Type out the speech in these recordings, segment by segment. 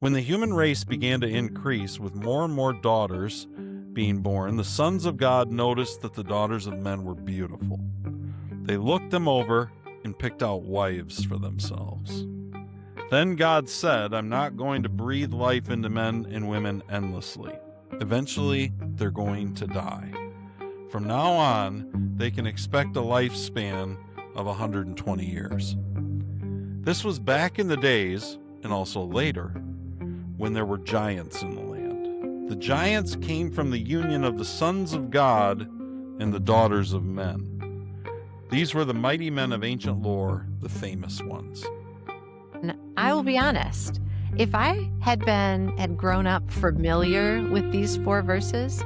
When the human race began to increase with more and more daughters being born, the sons of God noticed that the daughters of men were beautiful. They looked them over and picked out wives for themselves. Then God said, I'm not going to breathe life into men and women endlessly. Eventually, they're going to die. From now on, they can expect a lifespan of 120 years. This was back in the days, and also later, when there were giants in the land. The giants came from the union of the sons of God and the daughters of men. These were the mighty men of ancient lore, the famous ones. I will be honest. If I had grown up familiar with these 4 verses,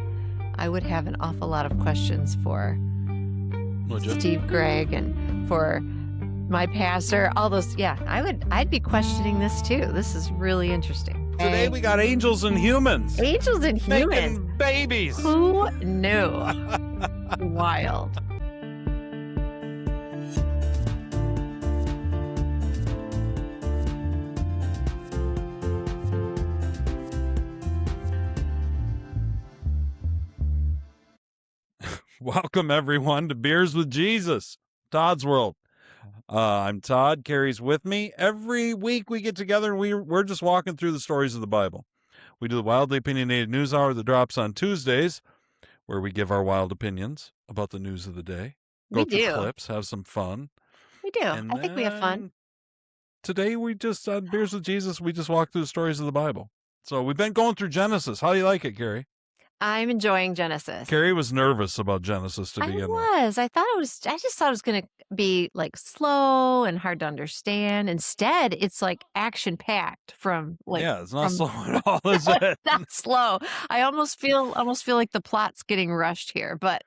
I would have an awful lot of questions for Steve Gregg and for my pastor, all those. Yeah, I'd be questioning this too. This is really interesting. Today we got angels and humans. Angels and humans. Making babies. Who knew? Wild. Welcome, everyone, to Beers with Jesus, Todd's World. I'm Todd. Carrie's with me. Every week we get together and we're just walking through the stories of the Bible. We do the Wildly Opinionated News Hour that drops on Tuesdays, where we give our wild opinions about the news of the day. Go through clips, have some fun. We do. I think we have fun. Today we just, on Beers with Jesus, we just walk through the stories of the Bible. So we've been going through Genesis. How do you like it, Carrie? I'm enjoying Genesis. Carrie was nervous about Genesis to begin with. I just thought it was going to be like slow and hard to understand. Instead, it's like action packed it's not slow at all, is it? Not slow. I almost feel like the plot's getting rushed here, but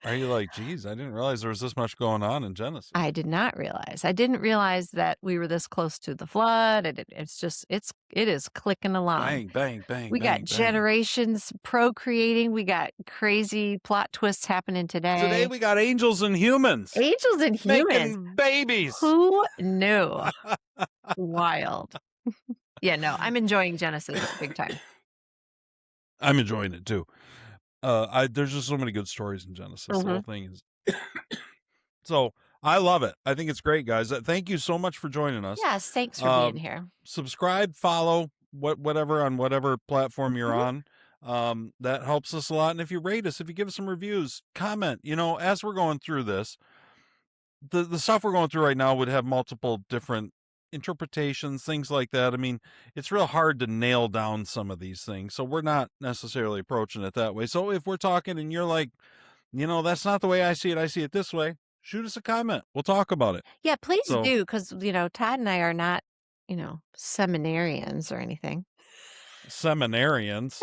Are you like, geez, I didn't realize there was this much going on in Genesis? I did not realize. I didn't realize that we were this close to the flood. It is clicking along. Bang, bang, bang. We got generations procreating. We got crazy plot twists happening today. Today we got angels and humans. Angels and humans. Making babies. Who knew? Wild. Yeah, no, I'm enjoying Genesis big time. I'm enjoying it too. There's just so many good stories in Genesis. The whole thing is so I love it. I think it's great, guys. Thank you so much for joining us. Yes, thanks for being here. Subscribe, follow, whatever on whatever platform you're on. That helps us a lot. And if you rate us, if you give us some reviews, comment. As we're going through this, the stuff we're going through right now would have multiple different interpretations, things like that. I mean, it's real hard to nail down some of these things, so we're not necessarily approaching it that way. So if we're talking and you're like, that's not the way I see it this way, shoot us a comment. We'll talk about it. Yeah, please do, because Todd and I are not seminarians or anything. Seminarians.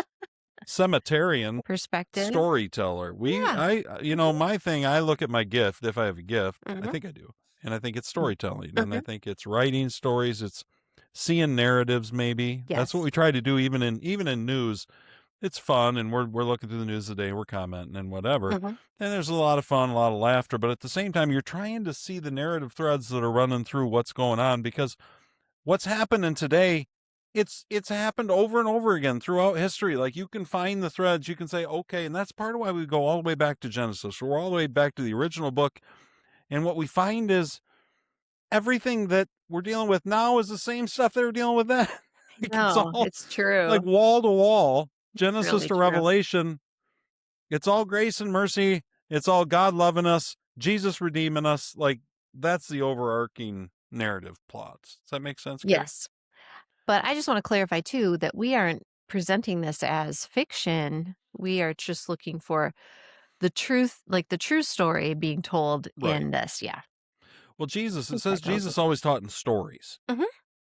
Cemeterian Perspective storyteller. My thing, I look at my gift, if I have a gift, I think I do, and I think it's storytelling, and I think it's writing stories, it's seeing narratives. Maybe that's what we try to do, even in news. It's fun, and we're looking through the news today, we're commenting and whatever, and there's a lot of fun, a lot of laughter, but at the same time you're trying to see the narrative threads that are running through what's going on, because what's happening today, it's happened over and over again throughout history. Like, you can find the threads, you can say, okay, and that's part of why we go all the way back to Genesis. We're all the way back to the original book, and what we find is everything that we're dealing with now is the same stuff they were dealing with then. It's true. Like wall to wall, Genesis to Revelation. It's all grace and mercy. It's all God loving us, Jesus redeeming us. Like, that's the overarching narrative plots. Does that make sense, Kate? Yes. But I just want to clarify, too, that we aren't presenting this as fiction. We are just looking for the truth, like the true story being told in this. Yeah. Well, it says Jesus always taught in stories.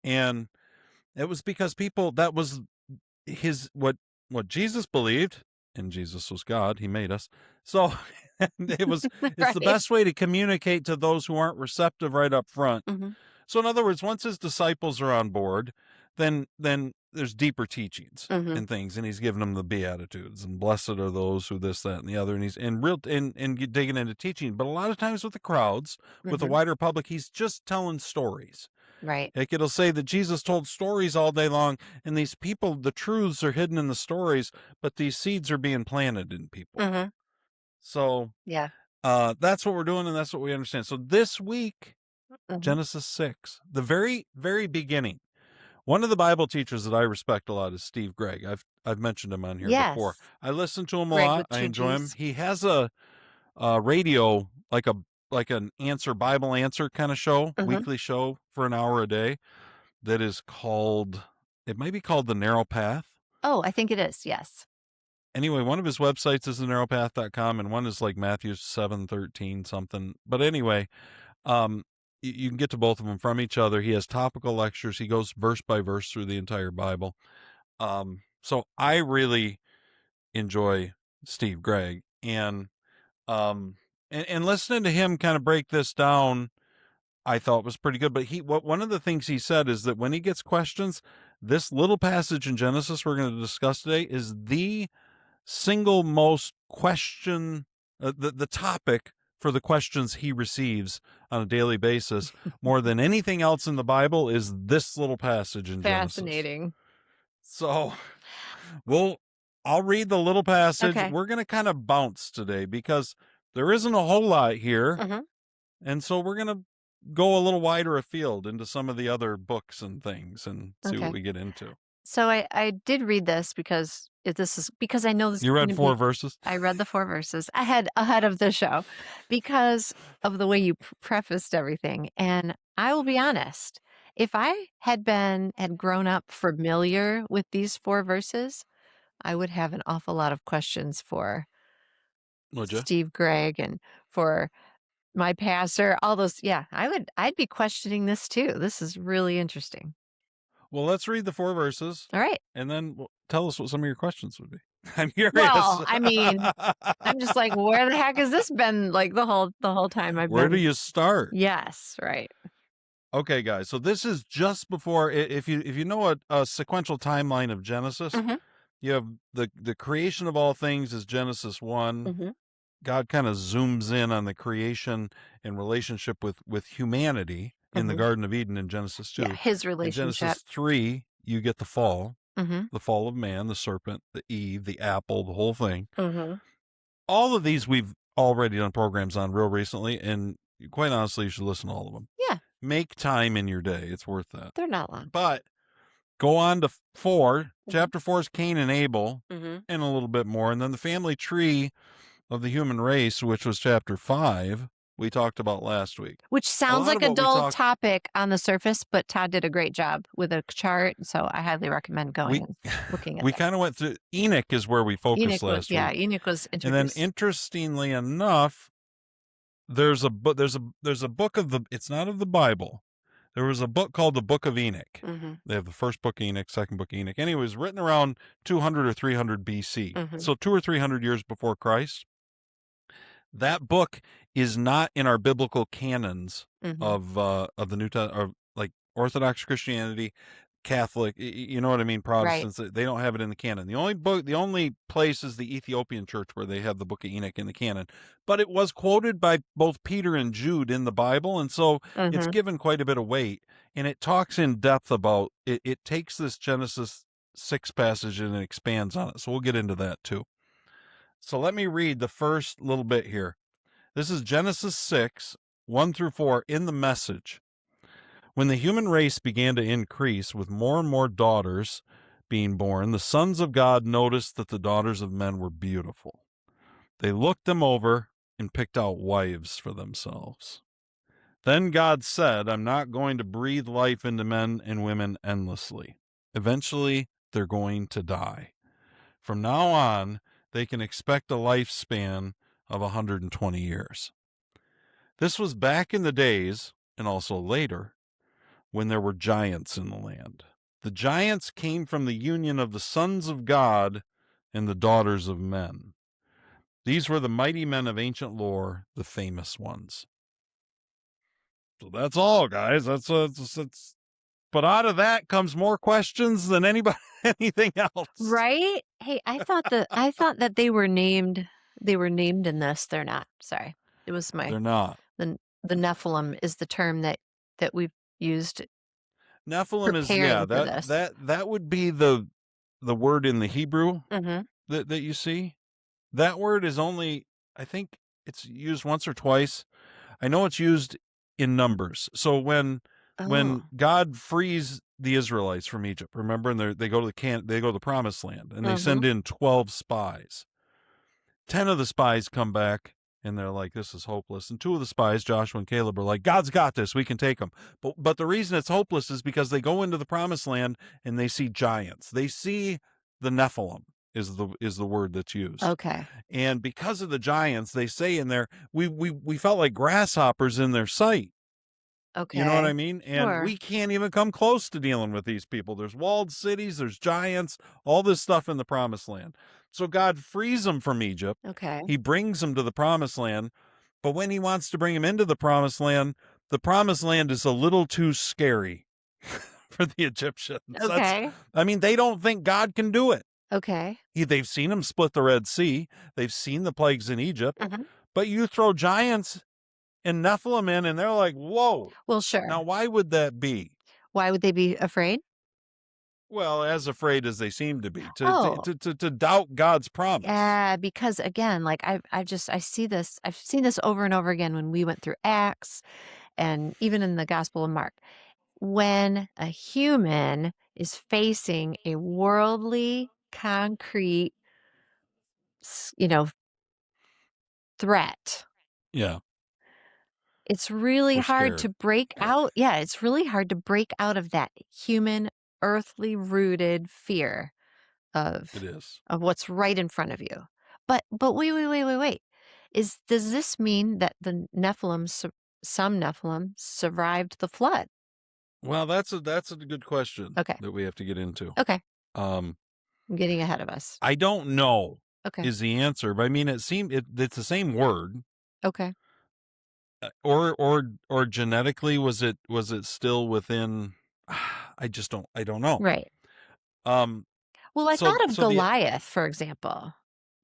And it was because that was what Jesus believed, and Jesus was God. He made us. So it's the best way to communicate to those who aren't receptive right up front. So in other words, once his disciples are on board, then there's deeper teachings and things, and he's giving them the Beatitudes, and blessed are those who this, that, and the other, and he's digging into teaching. But a lot of times with the crowds, with the wider public, he's just telling stories. Right. Like it'll say that Jesus told stories all day long, and these people, the truths are hidden in the stories, but these seeds are being planted in people. Mm-hmm. So Yeah. that's what we're doing, and that's what we understand. So this week, Mm-hmm. Genesis 6, the very, very beginning. One of the Bible teachers that I respect a lot is Steve Gregg. I've mentioned him on here before. Yes. I listen to him a Greg lot. with I two enjoy him. G's. He has a radio, like an Bible answer kind of show, Mm-hmm. weekly show for an hour a day that is called, it might be called The Narrow Path. Oh, I think it is. Yes. Anyway, one of his websites is thenarrowpath.com, and one is like Matthew 7:13 something. But anyway, you can get to both of them from each other. He has topical lectures. He goes verse by verse through the entire Bible. So I really enjoy Steve Gregg, and listening to him kind of break this down, I thought was pretty good. But one of the things he said is that when he gets questions, this little passage in Genesis we're going to discuss today is the single most the topic for the questions he receives on a daily basis more than anything else in the Bible is this little passage in Genesis. Fascinating. So I'll read the little passage. Okay. We're going to kind of bounce today because there isn't a whole lot here. Mm-hmm. And so we're going to go a little wider afield into some of the other books and things and see what we get into. So I did read this because I know this. You read 4 verses? I read the 4 verses ahead of the show because of the way you prefaced everything. And I will be honest, if I had grown up familiar with these 4 verses, I would have an awful lot of questions for Steve Gregg and for my pastor, all those. Yeah, I'd be questioning this too. This is really interesting. Well, let's read the 4 verses. All right. And then tell us what some of your questions would be. I'm curious. Well, I mean, I'm just like, where the heck has this been like the whole time Where do you start? Yes, right. Okay, guys. So this is just before, if you know a sequential timeline of Genesis, Mm-hmm. you have the creation of all things is Genesis 1. Mm-hmm. God kind of zooms in on the creation and relationship with humanity in the Garden of Eden in Genesis 2. Yeah, his relationship. In Genesis 3, you get the fall. Mm-hmm. The fall of man, the serpent, the Eve, the apple, the whole thing. Mm-hmm. All of these we've already done programs on real recently, and quite honestly, you should listen to all of them. Yeah. Make time in your day. It's worth that. They're not long. But go on to 4. Mm-hmm. Chapter 4 is Cain and Abel, mm-hmm. and a little bit more. And then the family tree of the human race, which was chapter 5, we talked about last week. Which sounds like a dull topic on the surface, but Todd did a great job with a chart, so I highly recommend going and looking at We kind of went through Enoch is where we focused last week. Yeah, Enoch was introduced. And then interestingly enough, there's a book of the, it's not of the Bible. There was a book called the Book of Enoch. Mm-hmm. They have the first book of Enoch, second book of Enoch. Anyway, it was written around 200 or 300 BC. Mm-hmm. So 200 or 300 years before Christ. That book is not in our biblical canons of the New Testament, or like Orthodox Christianity, Catholic, you know what I mean, Protestants. Right. They don't have it in the canon. The only place is the Ethiopian church where they have the Book of Enoch in the canon. But it was quoted by both Peter and Jude in the Bible, and so it's given quite a bit of weight. And it talks in depth about it. It takes this Genesis 6 passage and it expands on it. So we'll get into that too. So let me read the first little bit here. This is Genesis 6, 1 through 4 in the Message. When the human race began to increase with more and more daughters being born, the sons of God noticed that the daughters of men were beautiful. They looked them over and picked out wives for themselves. Then God said, I'm not going to breathe life into men and women endlessly. Eventually, they're going to die. From now on, they can expect a lifespan of 120 years. This was back in the days, and also later, when there were giants in the land. The giants came from the union of the sons of God and the daughters of men. These were the mighty men of ancient lore, the famous ones. So that's all, guys. That's but out of that comes more questions than anything else. Right? Hey, I thought that they were named in this. They're not. Sorry. It was They're not. The Nephilim is the term that we've used Nephilim is preparing for this. that would be the word in the Hebrew Mm-hmm. that you see. That word is only, I think it's used once or twice. I know it's used in Numbers. So when Oh. God frees the Israelites from Egypt, remember, and they go to the Promised Land, and they send in 12 spies. 10 of the spies come back and they're like, this is hopeless. And 2 of the spies, Joshua and Caleb, are like, God's got this. We can take them. But the reason it's hopeless is because they go into the Promised Land and they see giants. They see the Nephilim is the word that's used. Okay. And because of the giants, they say in there, we felt like grasshoppers in their sight. Okay. You know what I mean? And Sure. we can't even come close to dealing with these people. There's walled cities, there's giants, all this stuff in the Promised Land. So God frees them from Egypt. Okay. He brings them to the Promised Land. But when he wants to bring them into the Promised Land is a little too scary for the Egyptians. Okay. They don't think God can do it. Okay. They've seen him split the Red Sea. They've seen the plagues in Egypt. Mm-hmm. But you throw giants and Nephilim in, and they're like, whoa. Well, sure. Now, why would that be? Why would they be afraid? Well, as afraid as they seem to be, Oh. to doubt God's promise. Yeah, because again, like I see this, I've seen this over and over again when we went through Acts and even in the Gospel of Mark. When a human is facing a worldly, concrete, threat, Yeah. it's really We're hard scared. to break out. Yeah, it's really hard to break out of that human, earthly rooted fear It is. of what's right in front of you. But wait. Does this mean that the Nephilim, some Nephilim, survived the flood? Well, that's a good question. Okay. That we have to get into. Okay. I'm getting ahead of us. I don't know. Okay. Is the answer, but it's the same word. Okay. Or genetically, was it still within? I don't know. Right. Well, I thought of Goliath, for example.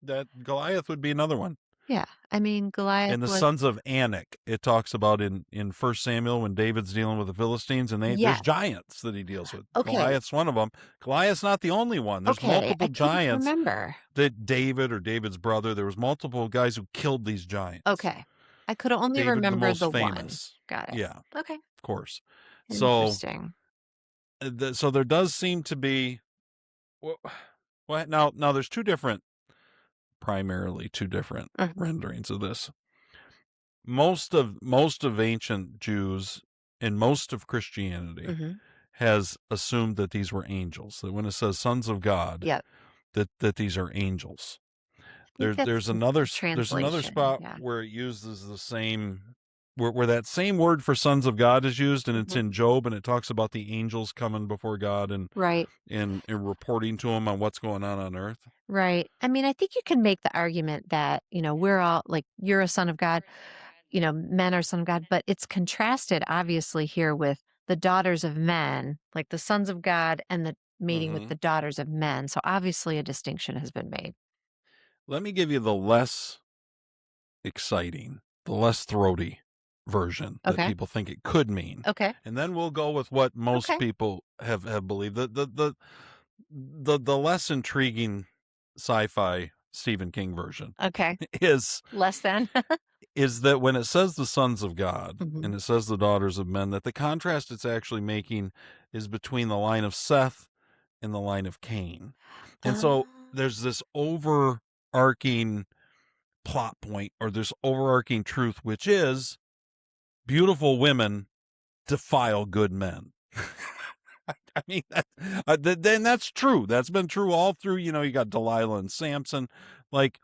That Goliath would be another one. Yeah, Goliath and the sons of Anak. It talks about in 1 Samuel when David's dealing with the Philistines, and there's giants that he deals with. Okay. Goliath's one of them. Goliath's not the only one. There's multiple giants. Remember that David's brother. There was multiple guys who killed these giants. Okay, I could only remember the famous one. Got it. Yeah. Okay. Of course. Interesting. So there does seem to be. Well, now there's primarily two different renderings of this. Most of ancient Jews and most of Christianity has assumed that these were angels. That when it says sons of God, that these are angels. There's another spot where it uses the same where that same word for sons of God is used, and it's in Job, and it talks about the angels coming before God and and reporting to him on what's going on earth. Right. I think you can make the argument that, we're all like, you're a son of God, men are son of God, but it's contrasted obviously here with the daughters of men, like the sons of God and the mating with the daughters of men. So obviously a distinction has been made. Let me give you the less exciting, the less throaty version that people think it could mean. Okay. And then we'll go with what most people have believed. The less intriguing sci-fi Stephen King version. Okay. Is less than is that when it says the sons of God and it says the daughters of men, that the contrast it's actually making is between the line of Seth and the line of Cain. And so there's this overarching plot point, or this overarching truth, which is beautiful women defile good men. Then that's true. That's been true all through, you got Delilah and Samson, like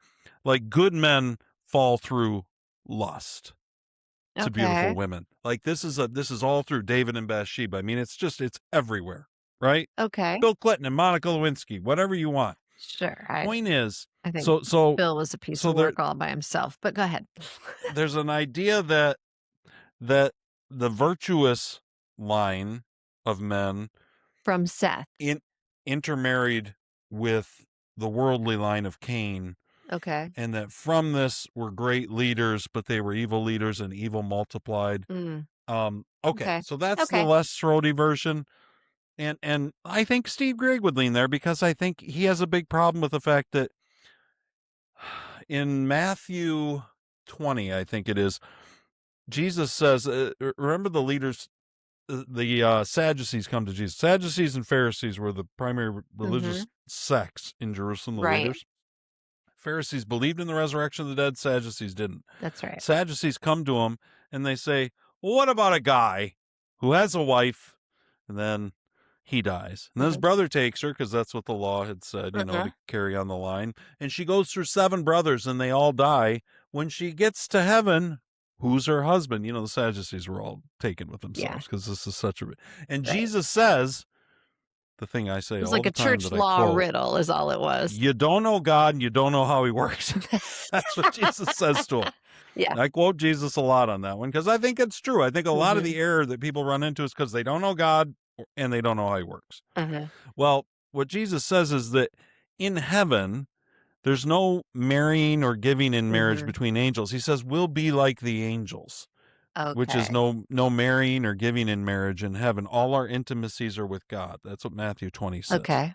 good men fall through lust to beautiful women. Like this is all through David and Bathsheba. It's everywhere, right? Okay. Bill Clinton and Monica Lewinsky, whatever you want. Sure. Point is, I think so Bill was a piece of work all by himself, but go ahead. There's an idea that the virtuous line of men from Seth intermarried with the worldly line of Cain. Okay. And that from this were great leaders, but they were evil leaders and evil multiplied. Okay. So that's the less throaty version. And I think Steve Grigg would lean there because I think he has a big problem with the fact that in Matthew 20, I think it is, Jesus says, remember the leaders, the Sadducees come to Jesus. Sadducees and Pharisees were the primary religious sects in Jerusalem, the Right. leaders. Pharisees believed in the resurrection of the dead. Sadducees didn't. That's right. Sadducees come to him and they say, well, what about a guy who has a wife and then he dies? And then his brother takes her because that's what the law had said, to carry on the line. And she goes through 7 brothers and they all die. When she gets to heaven, who's her husband? The Sadducees were all taken with themselves because this is such a... And Jesus says, the thing I say all the time, it was like a church law riddle is all it was. You don't know God and you don't know how he works. That's what Jesus says to him. Yeah. I quote Jesus a lot on that one because I think it's true. I think a lot of the error that people run into is because they don't know God and they don't know how he works. Well, what Jesus says is that in heaven, there's no marrying or giving in marriage between angels. He says we'll be like the angels. Which is no marrying or giving in marriage in heaven. All our intimacies are with God. That's what Matthew 20 says. Okay.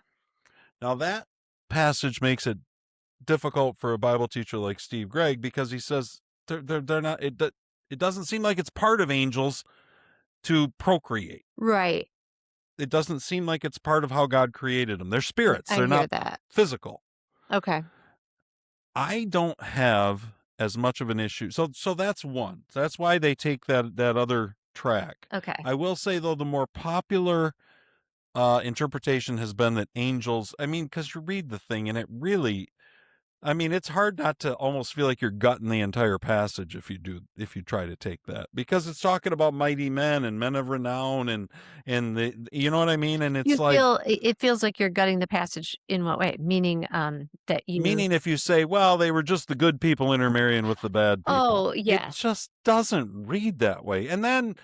Now that passage makes it difficult for a Bible teacher like Steve Grigg because he says they're not. It doesn't seem like it's part of angels to procreate. Right. It doesn't seem like it's part of how God created them. They're spirits. They're not physical. Okay. I don't have as much of an issue. So that's one. That's why they take that other track. Okay. I will say, though, the more popular interpretation has been that angels, because you read the thing and it really, it's hard not to almost feel like you're gutting the entire passage if you try to take that, because it's talking about mighty men and men of renown and you know what I mean? And it's it feels like you're gutting the passage in what way? Meaning Meaning if you say, well, they were just the good people intermarrying with the bad people. Oh, yeah. It just doesn't read that way. And then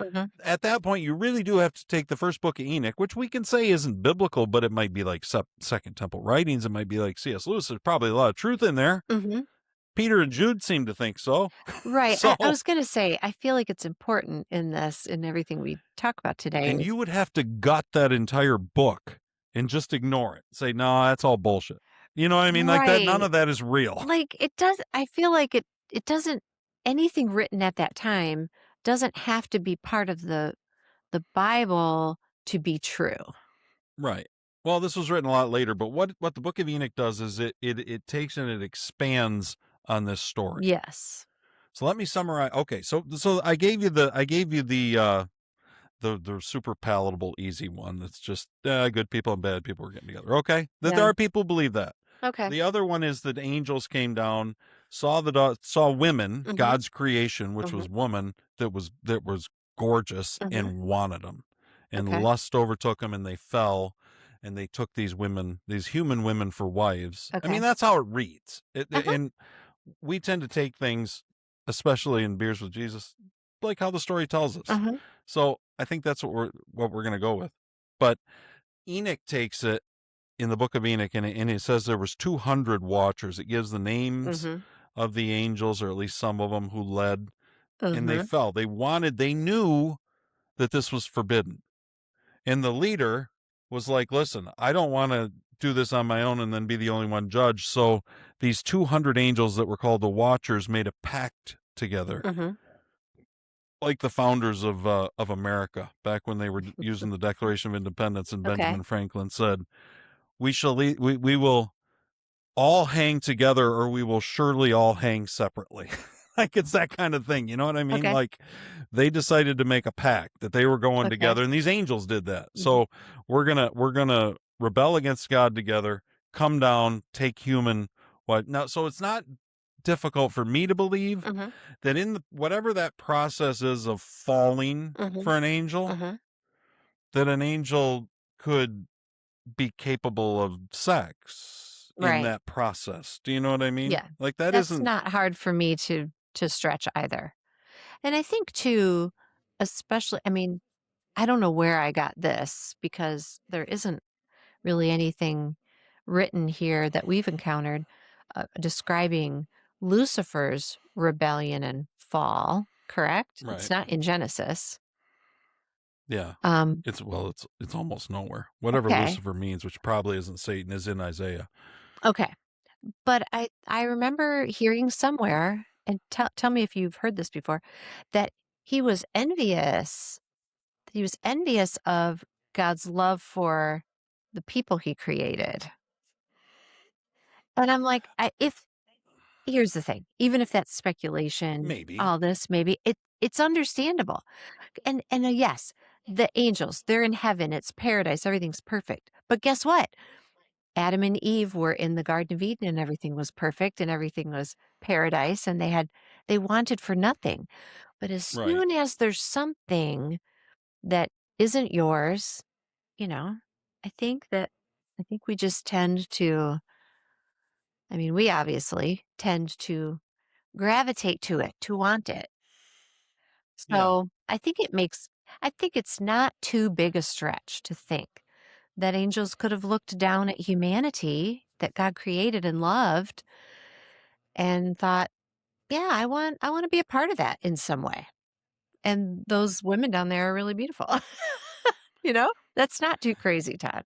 at that point, you really do have to take the first book of Enoch, which we can say isn't biblical, but it might be like Second Temple writings. It might be like C.S. Lewis. There's probably a lot of truth in there. Peter and Jude seem to think so. Right. I was going to say, I feel like it's important in everything we talk about today. And you would have to gut that entire book and just ignore it. Say, no, that's all bullshit. You know what I mean? Like that, none of that is real. Like it does. I feel like it doesn't, anything written at that time doesn't have to be part of the Bible to be true. Right. Well, this was written a lot later, but what the Book of Enoch does is it takes and it expands on this story. Yes. So let me summarize. Okay. So I gave you the super palatable, easy one. That's just good people and bad people are getting together. Okay. There are people who believe that. Okay. The other one is that angels came down, saw women, God's creation, which was woman that was gorgeous and wanted them, and lust overtook them, and they fell, and they took these human women for wives. Okay. That's how it reads. And we tend to take things, especially in Beers with Jesus, like how the story tells us. So I think that's what we're going to go with. But Enoch takes it in the Book of Enoch, and it says there was 200 watchers. It gives the names of the angels, or at least some of them, who led, and they fell. They knew that this was forbidden. And the leader was like, listen, I don't want to do this on my own and then be the only one judged. So these 200 angels that were called the Watchers made a pact together, like the founders of America, back when they were using the Declaration of Independence, and Benjamin Franklin said, we will all hang together, or we will surely all hang separately. Like it's that kind of thing. You know what I mean? Like they decided to make a pact that they were going together, and these angels did that. So we're gonna rebel against God together, come down, take human now. So it's not difficult for me to believe that in whatever that process is of falling for an angel, that an angel could be capable of sex in that process. Do you know what I mean? Yeah. Like that's not hard for me to stretch either. And I think too, especially, I don't know where I got this, because there isn't really anything written here that we've encountered describing Lucifer's rebellion and fall, correct? Right. It's not in Genesis. Yeah. Um, It's almost nowhere. Whatever okay. Lucifer means, which probably isn't Satan, is in Isaiah. Okay. But I remember hearing somewhere, and tell me if you've heard this before, that he was envious. He was envious of God's love for the people he created. And I'm like, if here's the thing, even if that's speculation, Maybe. all this maybe it's understandable. And yes, the angels, they're in heaven, it's paradise, everything's perfect. But guess what? Adam and Eve were in the Garden of Eden and everything was perfect and everything was paradise and they wanted for nothing. But as Right. soon as there's something that isn't yours, you know, I think that I think we just tend to, I mean, we obviously tend to gravitate to it, to want it. Yeah. So I think it's not too big a stretch to think that angels could have looked down at humanity that God created and loved and thought, yeah, I want to be a part of that in some way. And those women down there are really beautiful. That's not too crazy, Todd.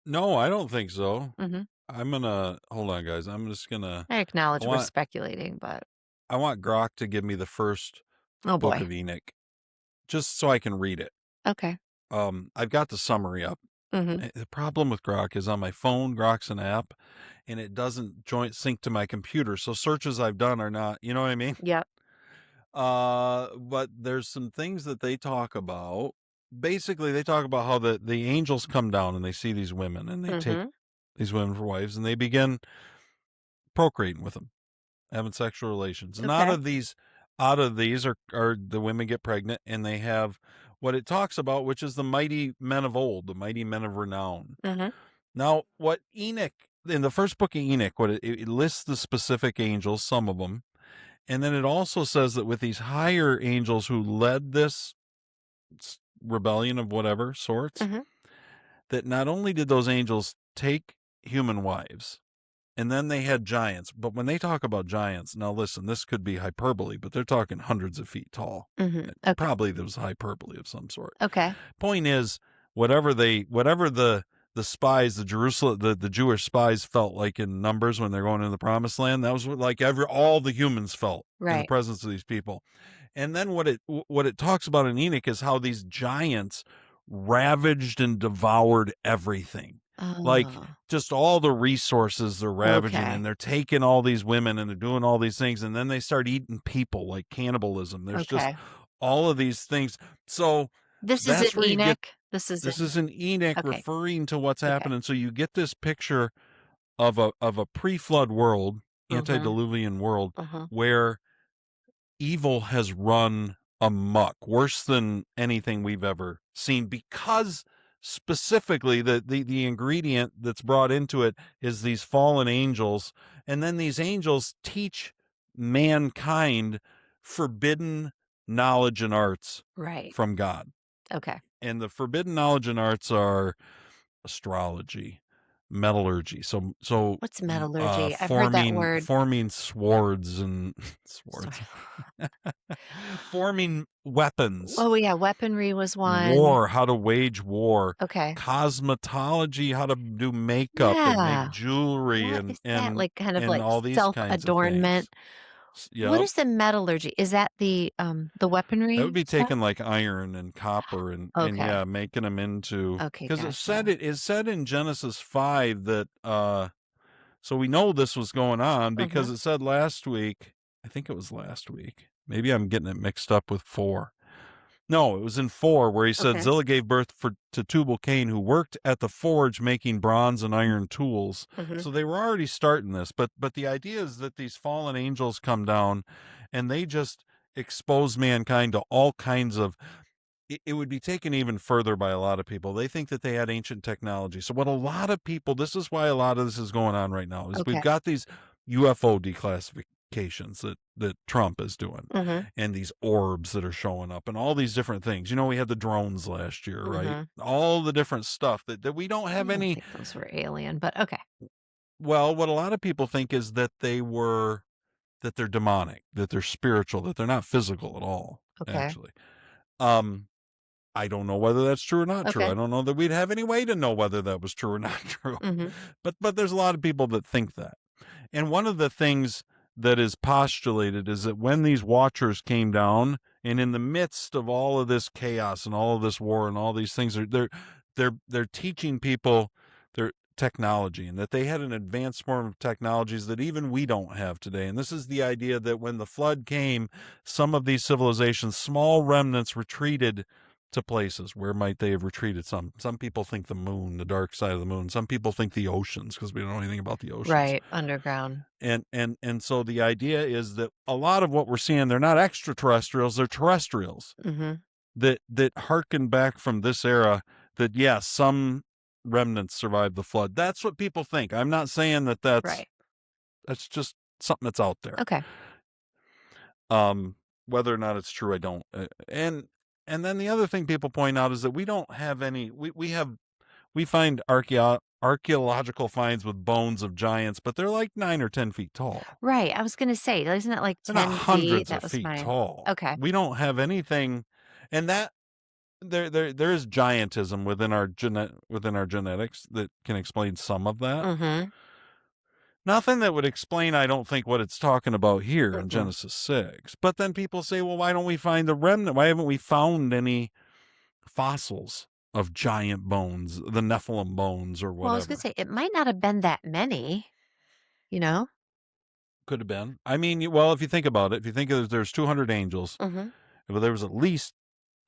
No, I don't think so. Hmm. I'm gonna hold on, guys. I I acknowledge we're want speculating, but I want Grok to give me the first oh Book boy. of Enoch, just so I can read it. Okay. I've got the summary up. Hmm. The problem with Grok is on my phone. Grok's an app, and it doesn't joint sync to my computer. So searches I've done are not. You know what I mean? Yep. But there's some things that they talk about. Basically, they talk about how the angels come down and they see these women and they take Hmm. these women for wives and they begin procreating with them, having sexual relations. And Okay. out of these are the women get pregnant and they have what it talks about, which is the mighty men of old, the mighty men of renown. Hmm. Now, what Enoch in the first book of Enoch, what it lists the specific angels, some of them, and then it also says that with these higher angels who led this rebellion of whatever sorts, Hmm. that not only did those angels take human wives, and then they had giants. But when they talk about giants, now listen, this could be hyperbole, but they're talking hundreds of feet tall. Hmm. Okay. Probably there was hyperbole of some sort. Okay. Point is, whatever the spies, the Jewish spies felt like in numbers when they're going into the promised land, that was what like all the humans felt in the Right. presence of these people. And then what it talks about in Enoch is how these giants ravaged and devoured everything. Like Oh, just all the resources they're ravaging, okay. and they're taking all these women and they're doing all these things, and then they start eating people, like cannibalism. There's just Okay. all of these things. So This is that's in where you get Enoch. this is an Enoch Okay. referring to what's Okay. happening. So you get this picture of a pre-flood world, Mhm. antediluvian world, Mhm. where evil has run amok, worse than anything we've ever seen, because specifically the ingredient that's brought into it is these fallen angels, and then these angels teach mankind forbidden knowledge and arts Right. from God. Okay. And the forbidden knowledge and arts are astrology, metallurgy, What's metallurgy? I've heard that word. forming swords and Sorry. swords, forming weapons, Oh yeah, weaponry was one. war, how to wage war, Okay. cosmetology, how to do makeup and make Yeah. jewelry, What and is that? Like kind of like all these kinds of self-adornment. things. What Yep. is the metallurgy? Is that the That would weaponry be stuff? taking like iron and copper and Okay. yeah, making them into, Okay, because gotcha. it is said in Genesis 5 that so we know this was going on because Mhm. it said last week, I think it was last week. Maybe I'm getting it mixed up with 4. No, it was in 4 where he said Okay. Zillah gave birth to Tubal Cain, who worked at the forge making bronze and iron tools. Mhm. So they were already starting this, but the idea is that these fallen angels come down and they just expose mankind to all kinds of, it would be taken even further by a lot of people. They think that they had ancient technology. So what a lot of people, this is why a lot of this is going on right now, is we've Okay. got these UFO declassifications that Trump is doing, Mhm. and these orbs that are showing up and all these different things. You know, we had the drones last year, right? Mhm. All the different stuff that we don't I have don't any. think those were alien, but okay. Well, what a lot of people think is that that they're demonic, that they're spiritual, that they're not physical at all, Okay. actually. Um I don't know whether that's true or not true. Okay. I don't know that we'd have any way to know whether that was true or not true. Mm-hmm. But there's a lot of people that think that. And one of the things that is postulated is that when these watchers came down, and in the midst of all of this chaos and all of this war and all these things, they're teaching people their technology, and that they had an advanced form of technologies that even we don't have today. And this is the idea that when the flood came, some of these civilizations, small remnants, retreated to places. Where might they have retreated? Some people think the moon, the dark side of the moon. Some people think the oceans, because we don't know anything about the oceans. Right, underground. And so the idea is that a lot of what we're seeing, they're not extraterrestrials, they're terrestrials Mm-hmm. that harken back from this era, that yes, some remnants survived the flood. That's what people think. I'm not saying that that's Right. that's just something that's out there. Okay. Whether or not it's true, I don't. And then the other thing people point out is that we don't have any. We find archaeological finds with bones of giants, but they're like 9 or 10 feet tall. Right. I was going to say, isn't it like They're 10 not feet? hundreds That of was feet my tall. Okay. We don't have anything, and that there is giantism within our genetics that can explain some of that. Mm-hmm. Nothing that would explain, I don't think, what it's talking about here in Mm-mm. Genesis 6. But then people say, well, why don't we find the remnant? Why haven't we found any fossils of giant bones, the Nephilim bones or whatever? Well, I was going to say, it might not have been that many, you know? Could have been. I mean, well, if you think about it, if you think there's 200 angels, Mm-hmm. well, there was at least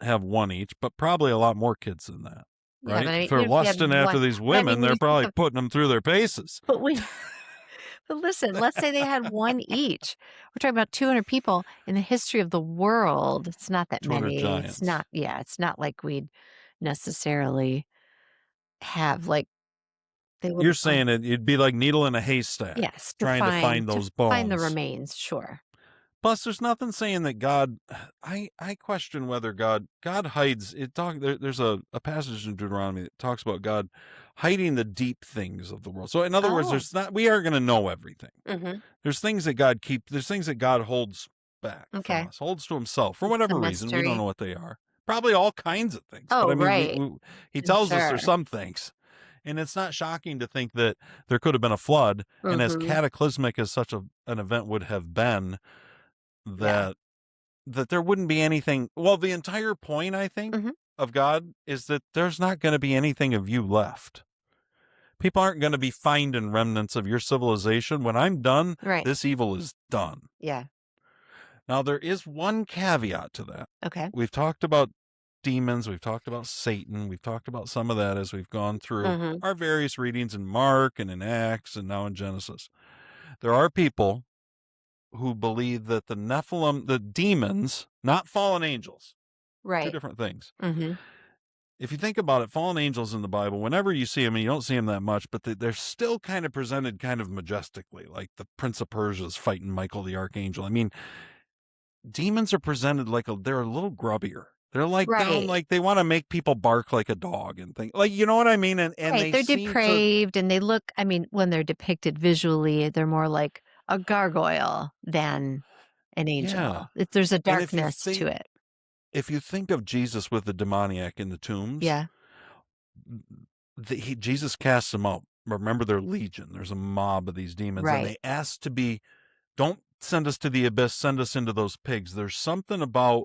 have one each, but probably a lot more kids than that, Yeah, right? but I mean, If they're if you had lusting after one, these but I women, mean, when they're you think probably of, putting them through their paces. but listen, let's say they had one each. We're talking about 200 people in the history of the world. It's not that 200 many. giants. It's not, yeah, it's not like we'd necessarily have like they would You're saying it'd be like needle in a haystack. yes, trying to find those bones. Find the remains, sure. Plus, there's nothing saying that God. I question whether God hides. There's a passage in Deuteronomy that talks about God hiding the deep things of the world. So, in other words, we aren't going to know everything. Mm-hmm. There's things that God keeps. There's things that God holds back from us, holds to Himself for whatever reason. We don't know what they are. Probably all kinds of things. Oh, but I mean, right. He tells us Sure. there's some things. And it's not shocking to think that there could have been a flood, and as cataclysmic as such an event would have been, that there wouldn't be anything. Well, the entire point, I think, of God is that there's not going to be anything of you left. People aren't going to be finding remnants of your civilization. When I'm done, this evil is done. Yeah. Now, there is one caveat to that. Okay. We've talked about demons. We've talked about Satan. We've talked about some of that as we've gone through our various readings in Mark and in Acts and now in Genesis. There are people who believe that the Nephilim, the demons, not fallen angels, two different things. Mm-hmm. If you think about it, fallen angels in the Bible, whenever you see them, and you don't see them that much, but they're still kind of presented kind of majestically, like the Prince of Persia's fighting Michael the Archangel. I mean, demons are presented like they're a little grubbier. They're like down, like they want to make people bark like a dog and things. Like, you know what I mean? And they're depraved, and they look, I mean, when they're depicted visually, they're more like a gargoyle than an angel. Yeah. There's a darkness to it. If you think of Jesus with the demoniac in the tombs, Jesus casts them out. Remember, they're legion. There's a mob of these demons, and they ask to be, don't send us to the abyss, send us into those pigs. There's something about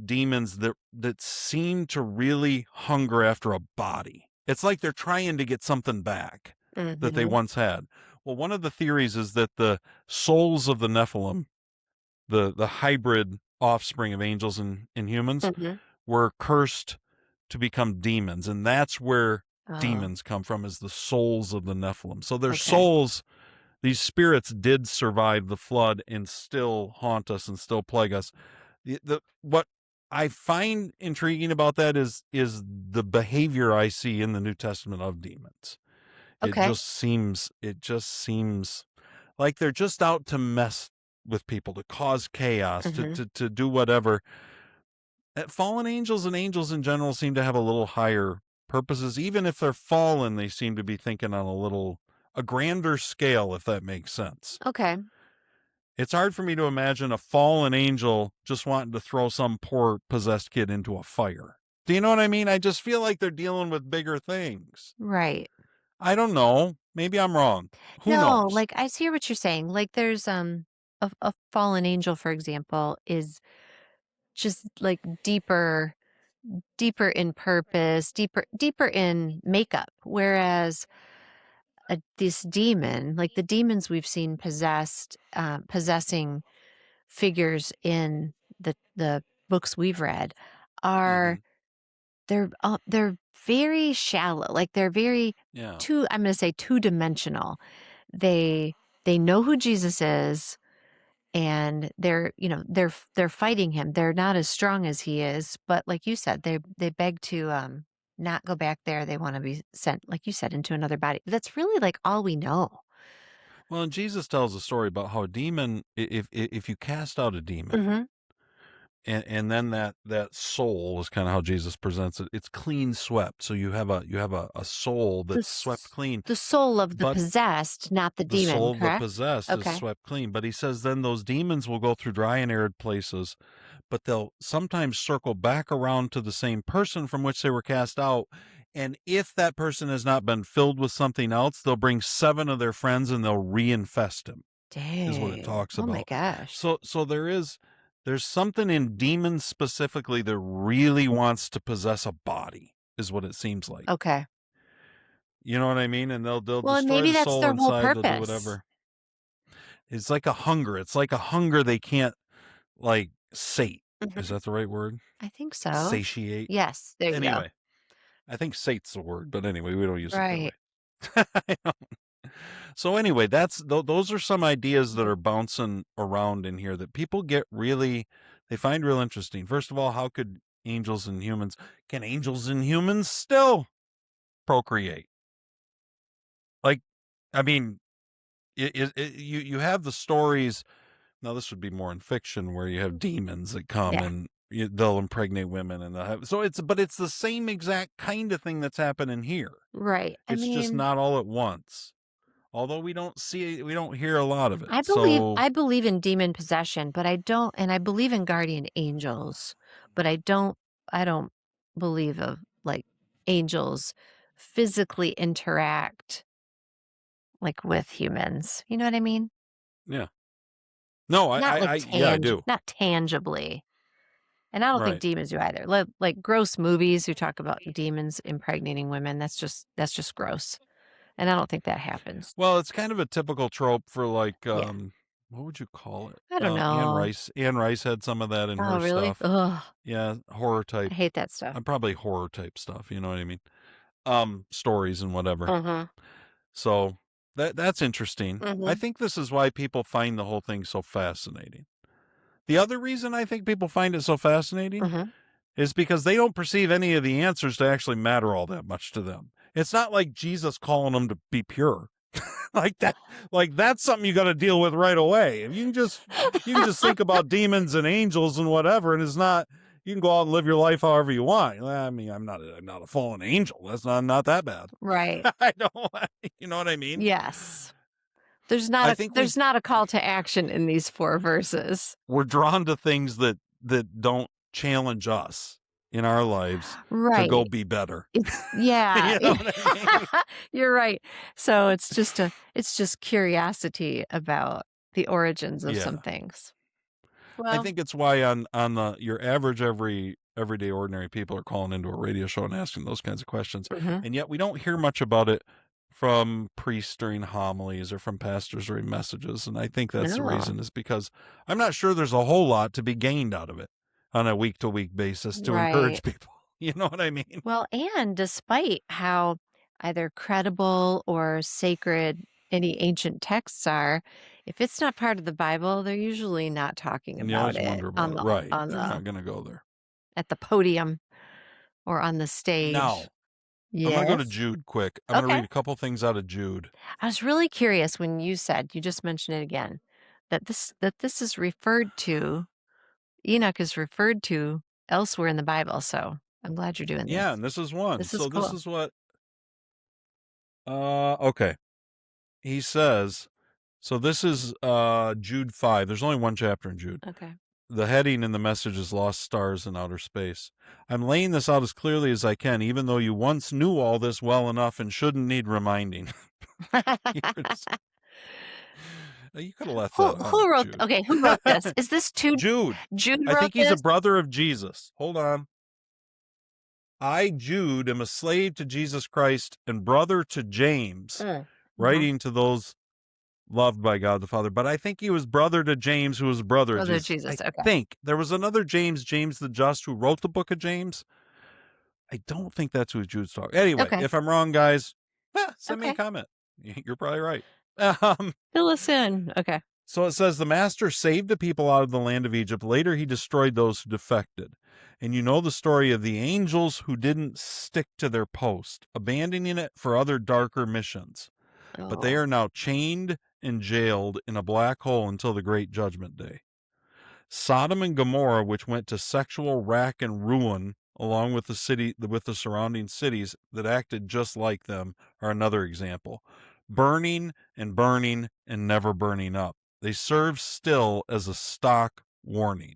demons that seem to really hunger after a body. It's like they're trying to get something back that they once had. Well, one of the theories is that the souls of the Nephilim, the hybrid offspring of angels and humans, were cursed to become demons, and that's where demons come from, is the souls of the Nephilim. So their souls, these spirits, did survive the flood and still haunt us and still plague us. What I find intriguing about that is the behavior I see in the New Testament of demons. It just seems like they're just out to mess with people, to cause chaos, to do whatever. Fallen angels and angels in general seem to have a little higher purposes. Even if they're fallen, they seem to be thinking on a grander scale, if that makes sense. Okay. It's hard for me to imagine a fallen angel just wanting to throw some poor possessed kid into a fire. Do you know what I mean? I just feel like they're dealing with bigger things. Right. I don't know. Maybe I'm wrong. Who No, knows? like I hear what you're saying. Like there's a fallen angel, for example, is just like deeper in purpose, deeper in makeup. Whereas this demon, like the demons we've seen possessing figures in the books we've read, Mm-hmm. are they're very shallow. Like they're very Yeah. I'm going to say two-dimensional. They they know who Jesus is, and they're fighting him. They're not as strong as he is, but like you said, they beg to not go back there. They want to be sent, like you said, into another body. That's really like all we know. Well, and Jesus tells a story about how a demon, if you cast out a demon, Mm-hmm. and then that soul is kind of how Jesus presents it. It's clean swept, so you have a soul The that's swept clean, the soul of the but possessed, not the the demon, soul of the correct? possessed is Okay. swept clean. But he says then those demons will go through dry and arid places, but they'll sometimes circle back around to the same person from which they were cast out. And if that person has not been filled with something else, they'll bring 7 of their friends and they'll reinfest him, is what it Dang. talks Oh my about. gosh. So there's something in demons specifically that really wants to possess a body, is what it seems like. Okay. You know what I mean? And they'll Well, and destroy maybe the that's soul their whole inside, they'll do purpose. whatever. It's like a hunger. It's like a hunger they can't like sate. Is Mhm. that the right word? I think so. Satiate. Yes, there you go. Anyway, I think sate's the word, but anyway, we don't use it that Right. way. So anyway, those are some ideas that Mhm. are bouncing around in here that people they find real interesting. First of all, how could can angels and humans still procreate? Like, I mean, you have the stories. Now this would be more in fiction where you have demons that come Yeah. and they'll impregnate women and but it's the same exact kind of thing that's happening here. Right. I It's just mean, not all at once. Although we don't hear a lot of it. So I believe in demon possession, but I don't, and I believe in guardian angels, but I don't believe of like angels physically interact like with humans. You know what I mean? yeah. No, Not like yeah, I do. not tangibly. And I don't think Right. demons do either. Like gross movies who talk about demons impregnating women, that's just gross. And I don't think that happens. Well, it's kind of a typical trope for like Yeah. what would you call it? I don't Anne know. Rice. Anne Rice had some of that in Oh, her really? stuff. Ugh, Yeah, horror type. I hate that stuff. Probably horror type stuff, you know what I mean? Stories and whatever. Uh-huh. So that's interesting. I Mhm. think this is why people find the whole thing so fascinating. The other reason I think people find it so fascinating Mhm. is because they don't perceive any of the answers to actually matter all that much to them. It's not like Jesus calling them to be pure. like that like that's something you got to deal with right away. If you can just think about demons and angels and whatever, and it's not you can go out and live your life however you want. I mean, I'm not a fallen angel. That's not that bad. Right. I don't you know what I mean? Yes. I think There's not a call to action in these 4 verses. we're drawn to things that don't challenge us in our lives to go Right. be better. It's yeah. You know what I mean? You're right. So it's just curiosity about the origins of some Yeah. things. I Well, think it's why on the your average everyday ordinary people are calling into a radio show and asking those kinds of questions. mhm. And yet we don't hear much about it from priests during homilies or from pastors during messages. And I think that's the No. reason is because I'm not sure there's a whole lot to be gained out of it on a week to week basis to Right. encourage people. You know what I mean? Well, and despite how either credible or sacred any ancient texts are, if it's not part of the Bible, they're usually not talking And you about always it wonder about it. Right. on They're the not going to go there. at the podium or on the stage. Now, I'm going to go to Yes. Jude quick. I'm going to Okay. read a couple things out of Jude. I was really curious when you just mentioned it again, that this is referred to, Enoch is referred to elsewhere in the Bible. So I'm glad you're doing Yeah, this. and this is one. This is So this cool. is what okay. He says, so this is Jude 5. There's only one chapter in Jude. Okay. the heading in the message is Lost Stars in Outer Space. I'm laying this out as clearly as I can, even though you once knew all this well enough and shouldn't need reminding. You could have left that out, who wrote? Jude. Okay, who wrote this? Is this Jude? Jude I wrote think he's this? a brother of Jesus. Hold on. I, Jude, am a slave to Jesus Christ and brother to James, writing to those loved by God the Father. But I think he was brother to James, who was brother of Jesus. I think there was another James, James the Just, who wrote the book of James. I don't think that's who Jude's talking. Anyway, if I'm wrong, guys, send me a comment. You're probably right. Fill us in. Okay. So it says, the master saved the people out of the land of Egypt. Later, he destroyed those who defected. And you know the story of the angels who didn't stick to their post, abandoning it for other darker missions. But they are now chained and jailed in a black hole until the great judgment day. Sodom and Gomorrah, which went to sexual rack and ruin, along with the surrounding cities that acted just like them, are another example. Burning and burning and never burning up. They serve still as a stock warning.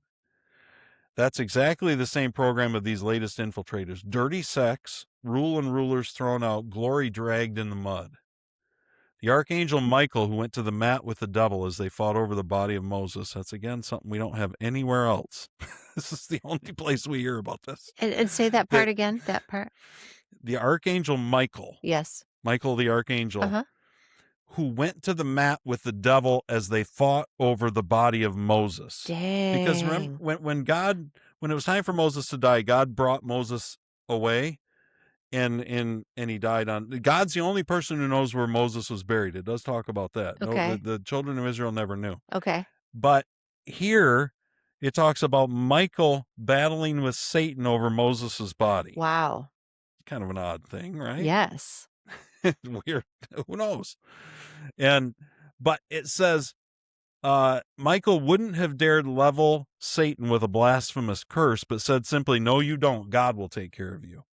That's exactly the same program of these latest infiltrators. Dirty sex, rule and rulers thrown out, glory dragged in the mud. The archangel Michael, who went to the mat with the devil as they fought over the body of Moses. That's, again, something we don't have anywhere else. This is the only place we hear about this. And say that part again, that part. The archangel Michael. Yes. Michael the archangel. Who went to the mat with the devil as they fought over the body of Moses. Dang. Because remember, when it was time for Moses to die, God brought Moses away, and he died on. God's the only person who knows where Moses was buried. It does talk about that. Okay. No, the children of Israel never knew. Okay. But here it talks about Michael battling with Satan over Moses's body. Wow. Kind of an odd thing, right? Yes. Weird. Who knows? But it says Michael wouldn't have dared level Satan with a blasphemous curse, but said simply, "No, you don't. God will take care of you."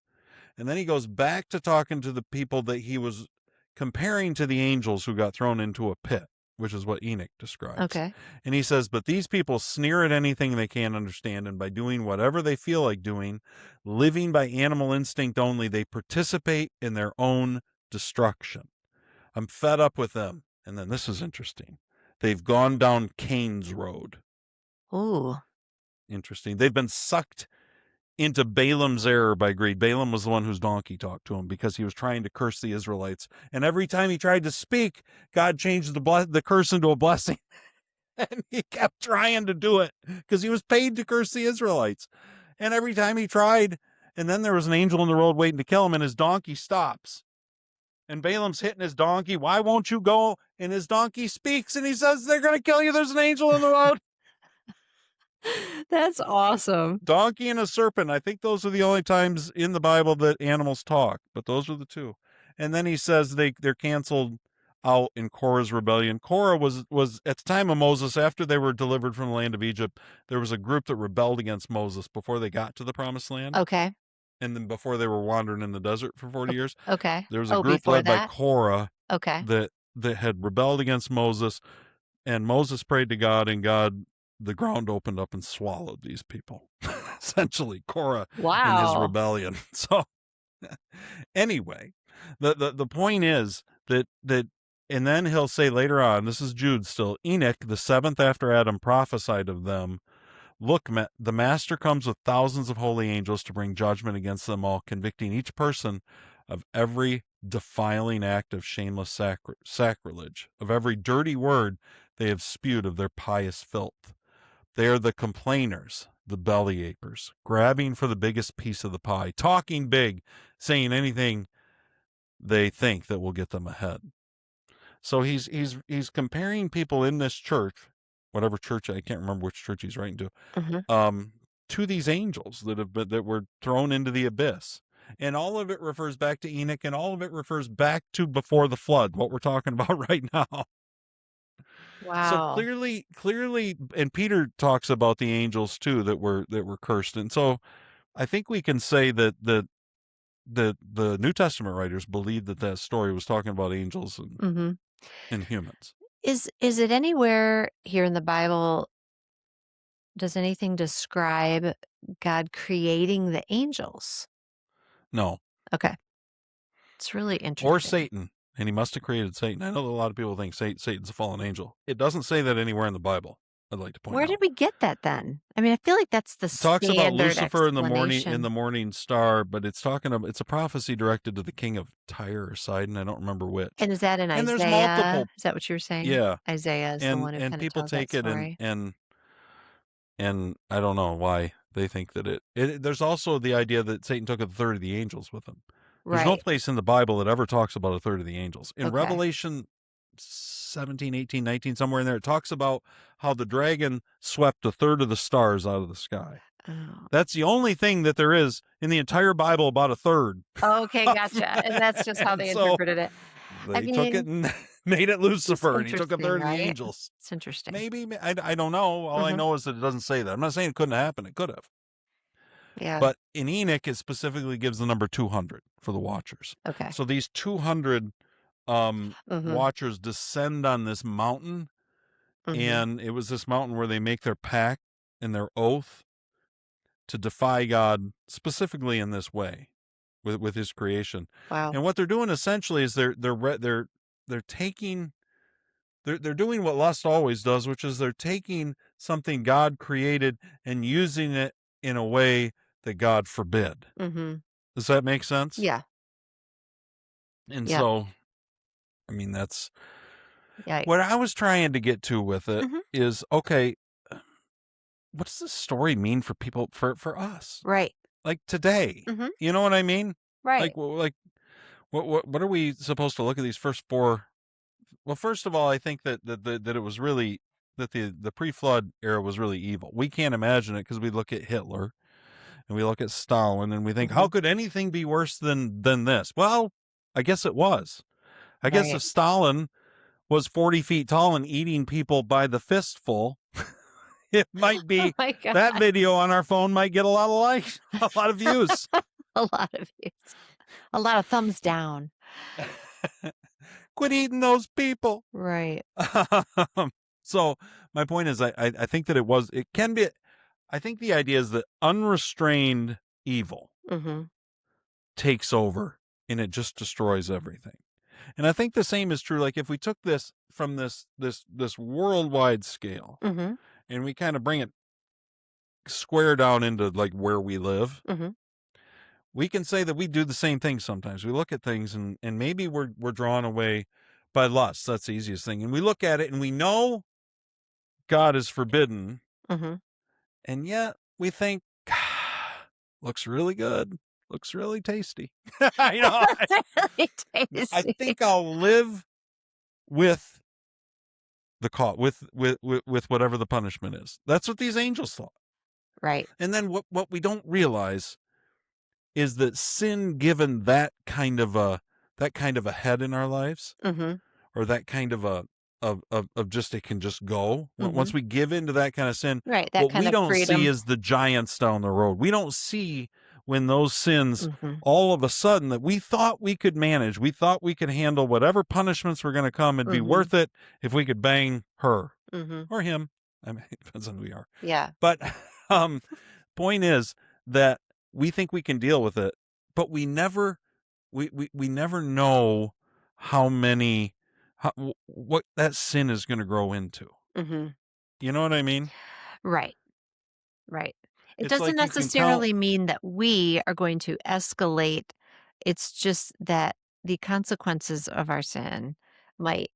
And then he goes back to talking to the people that he was comparing to the angels who got thrown into a pit, which is what Enoch describes. Okay. And he says, "But these people sneer at anything they can't understand, and by doing whatever they feel like doing, living by animal instinct only, they participate in their own destruction. I'm fed up with them." And then this is interesting. They've gone down Cain's road. Ooh. Interesting. They've been sucked into Balaam's error by greed. Balaam was the one whose donkey talked to him because he was trying to curse the Israelites. And every time he tried to speak, God changed the curse into a blessing. And he kept trying to do it because he was paid to curse the Israelites. And every time he tried, and then there was an angel in the road waiting to kill him, and his donkey stops. And Balaam's hitting his donkey. "Why won't you go?" And his donkey speaks, and he says, "They're going to kill you. There's an angel in the road." That's awesome. Donkey and a serpent. I think those are the only times in the Bible that animals talk, but those are the two. And then he says they're canceled out in Korah's rebellion. Korah was at the time of Moses, after they were delivered from the land of Egypt, there was a group that rebelled against Moses before they got to the promised land. Okay. And then before they were wandering in the desert for 40 years. Okay. There was a group led by Korah. Okay. That had rebelled against Moses, and Moses prayed to God, and God, the ground opened up and swallowed these people. Essentially, Korah in his rebellion. So anyway, the point is that and then he'll say later on, this is Jude still, Enoch, the seventh after Adam, prophesied of them, "Look, the master comes with thousands of holy angels to bring judgment against them all, convicting each person of every defiling act of shameless sacrilege, of every dirty word they have spewed of their pious filth. They are the complainers, the belly apers, grabbing for the biggest piece of the pie, talking big, saying anything they think that will get them ahead." So he's comparing people in this church, whatever church, I can't remember which church he's writing to these angels that were thrown into the abyss. And all of it refers back to Enoch, and all of it refers back to before the flood, what we're talking about right now. Wow. So clearly, and Peter talks about the angels too that were cursed. And so I think we can say that the New Testament writers believed that story was talking about angels and humans. Is it anywhere here in the Bible does anything describe God creating the angels? No. Okay. It's really Or interesting. Satan. And he must have created Satan. I know that a lot of people think Satan's a fallen angel. It doesn't say that anywhere in the Bible, I'd like to point Where out. did we get that then? I mean, I feel like that's the It talks about standard Lucifer in the explanation. morning star, but it's talking about, it's a prophecy directed to the king of Tyre or Sidon. I don't remember which. And is that in And there's Isaiah? multiple, Is that what you were saying? yeah. Isaiah is the one who And kind of people tells that take it story. and I don't know why they think that there's also the idea that Satan took a third of the angels with him. There's no Right. place in the Bible that ever talks about a third of the angels. In Okay. Revelation 17, 18, 19, somewhere in there, it talks about how the dragon swept a third of the stars out of the sky. Oh. That's the only thing that there is in the entire Bible about a third. Okay, gotcha. And that's just how they interpreted it. They took it and made it Lucifer, and he took a third of the angels. It's interesting. Maybe, I don't know. All I know is that it doesn't say that. I'm not saying it couldn't happen. It could have. Yeah. But in Enoch, it specifically gives the number 200 for the watchers. Okay. So these 200 watchers descend on this mountain, and it was this mountain where they make their pact and their oath to defy God specifically in this way with his creation. Wow. And what they're doing essentially is they're doing what lust always does, which is they're taking something God created and using it in a way that God forbid. Does that make sense? Yeah. And so, I mean, that's what I was trying to get to with it is, okay, what does this story mean for people, for us? Right. Like today, you know what I mean? Right. Like what are we supposed to look at these first four? Well, first of all, I think that it was really, that the pre-flood era was really evil. We can't imagine it because we look at Hitler and we look at Stalin and we think, how could anything be worse than this? Well, I guess it was. I guess if Stalin was 40 feet tall and eating people by the fistful, it might be that video on our phone might get a lot of likes, a lot of views. A lot of views. A lot of thumbs down. Quit eating those people. Right. So my point is, I think that it can be, I think the idea is that unrestrained evil takes over and it just destroys everything. And I think the same is true. Like if we took this from this worldwide scale and we kind of bring it square down into like where we live, we can say that we do the same thing sometimes. We look at things and maybe we're drawn away by lust. That's the easiest thing. And we look at it and we know God is forbidden. And yet we think, looks really good. Looks really tasty. You know, really tasty. I think I'll live with the with whatever the punishment is. That's what these angels thought. Right. And then what we don't realize is that sin, given that kind of a head in our lives, or that kind of just, it can just go. Once we give into that kind of sin, right? That what kind we of don't freedom. see is the giants down the road. We don't see when those sins, all of a sudden, that we thought we could manage, we thought we could handle whatever punishments were going to come, it'd be worth it if we could bang her or him. I mean, it depends on who we are. Yeah. But point is that we think we can deal with it, but we never know what that sin is going to grow into. You know what I mean? Right. Right. It It's doesn't like you can necessarily mean that we are going to escalate. It's just that the consequences of our sin might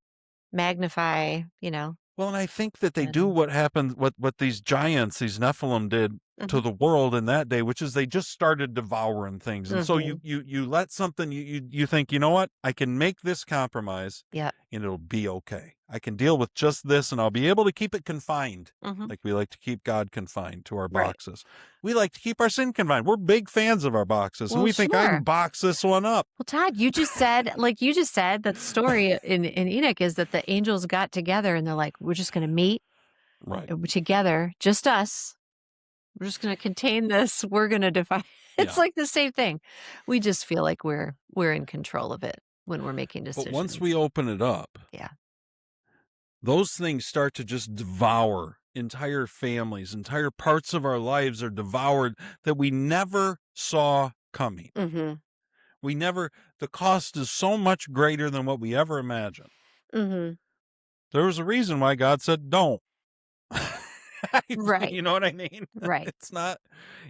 magnify, Well, and I think that they do what happened, what these giants, these Nephilim did to the world in that day, which is they just started devouring things. And so you let something, you think, you know what, I can make this compromise and it'll be okay. I can deal with just this and I'll be able to keep it confined. Like we like to keep God confined to our boxes. We like to keep our sin confined. We're big fans of our boxes. Well, and we think I can box this one up. Well, Todd, you just said that the story in Enoch is that the angels got together and they're like, we're just going to meet together, just us. We're just going to contain this. We're going to defy. It's like the same thing. We just feel like we're in control of it when we're making decisions. But once we open it up, those things start to just devour entire families, entire parts of our lives are devoured that we never saw coming. Mm-hmm. The cost is so much greater than what we ever imagined. Mm-hmm. There was a reason why God said, don't. Right. You know what I mean? Right. It's not,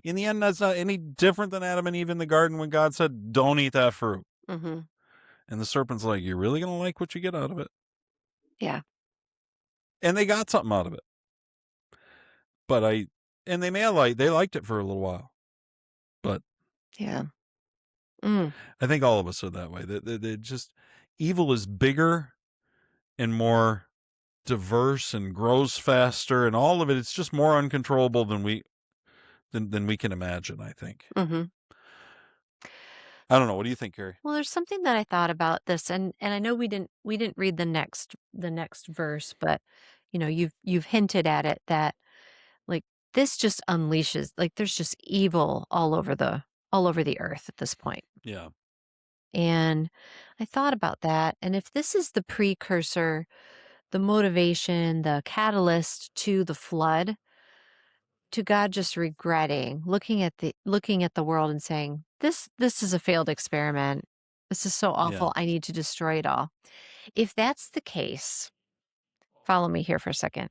in the end, that's not any different than Adam and Eve in the garden when God said, don't eat that fruit. Mm-hmm. And the serpent's like, you're really going to like what you get out of it? Yeah. And they got something out of it. But and they liked it for a little while. But Yeah. I think all of us are that way. That just, evil is bigger and more diverse and grows faster, and all of it, it's just more uncontrollable than we can imagine, I think. Mm-hmm. I don't know. What do you think, Carrie? Well, there's something that I thought about this, and I know we didn't read the next verse, but you've hinted at it that like this just unleashes, like there's just evil all over the earth at this point. Yeah. And I thought about that, and if this is the precursor, the motivation, the catalyst to the flood, to God just regretting, looking at the world and saying, this is a failed experiment. This is so Yeah. awful. I need to destroy it all. If that's the case, follow me here for a second.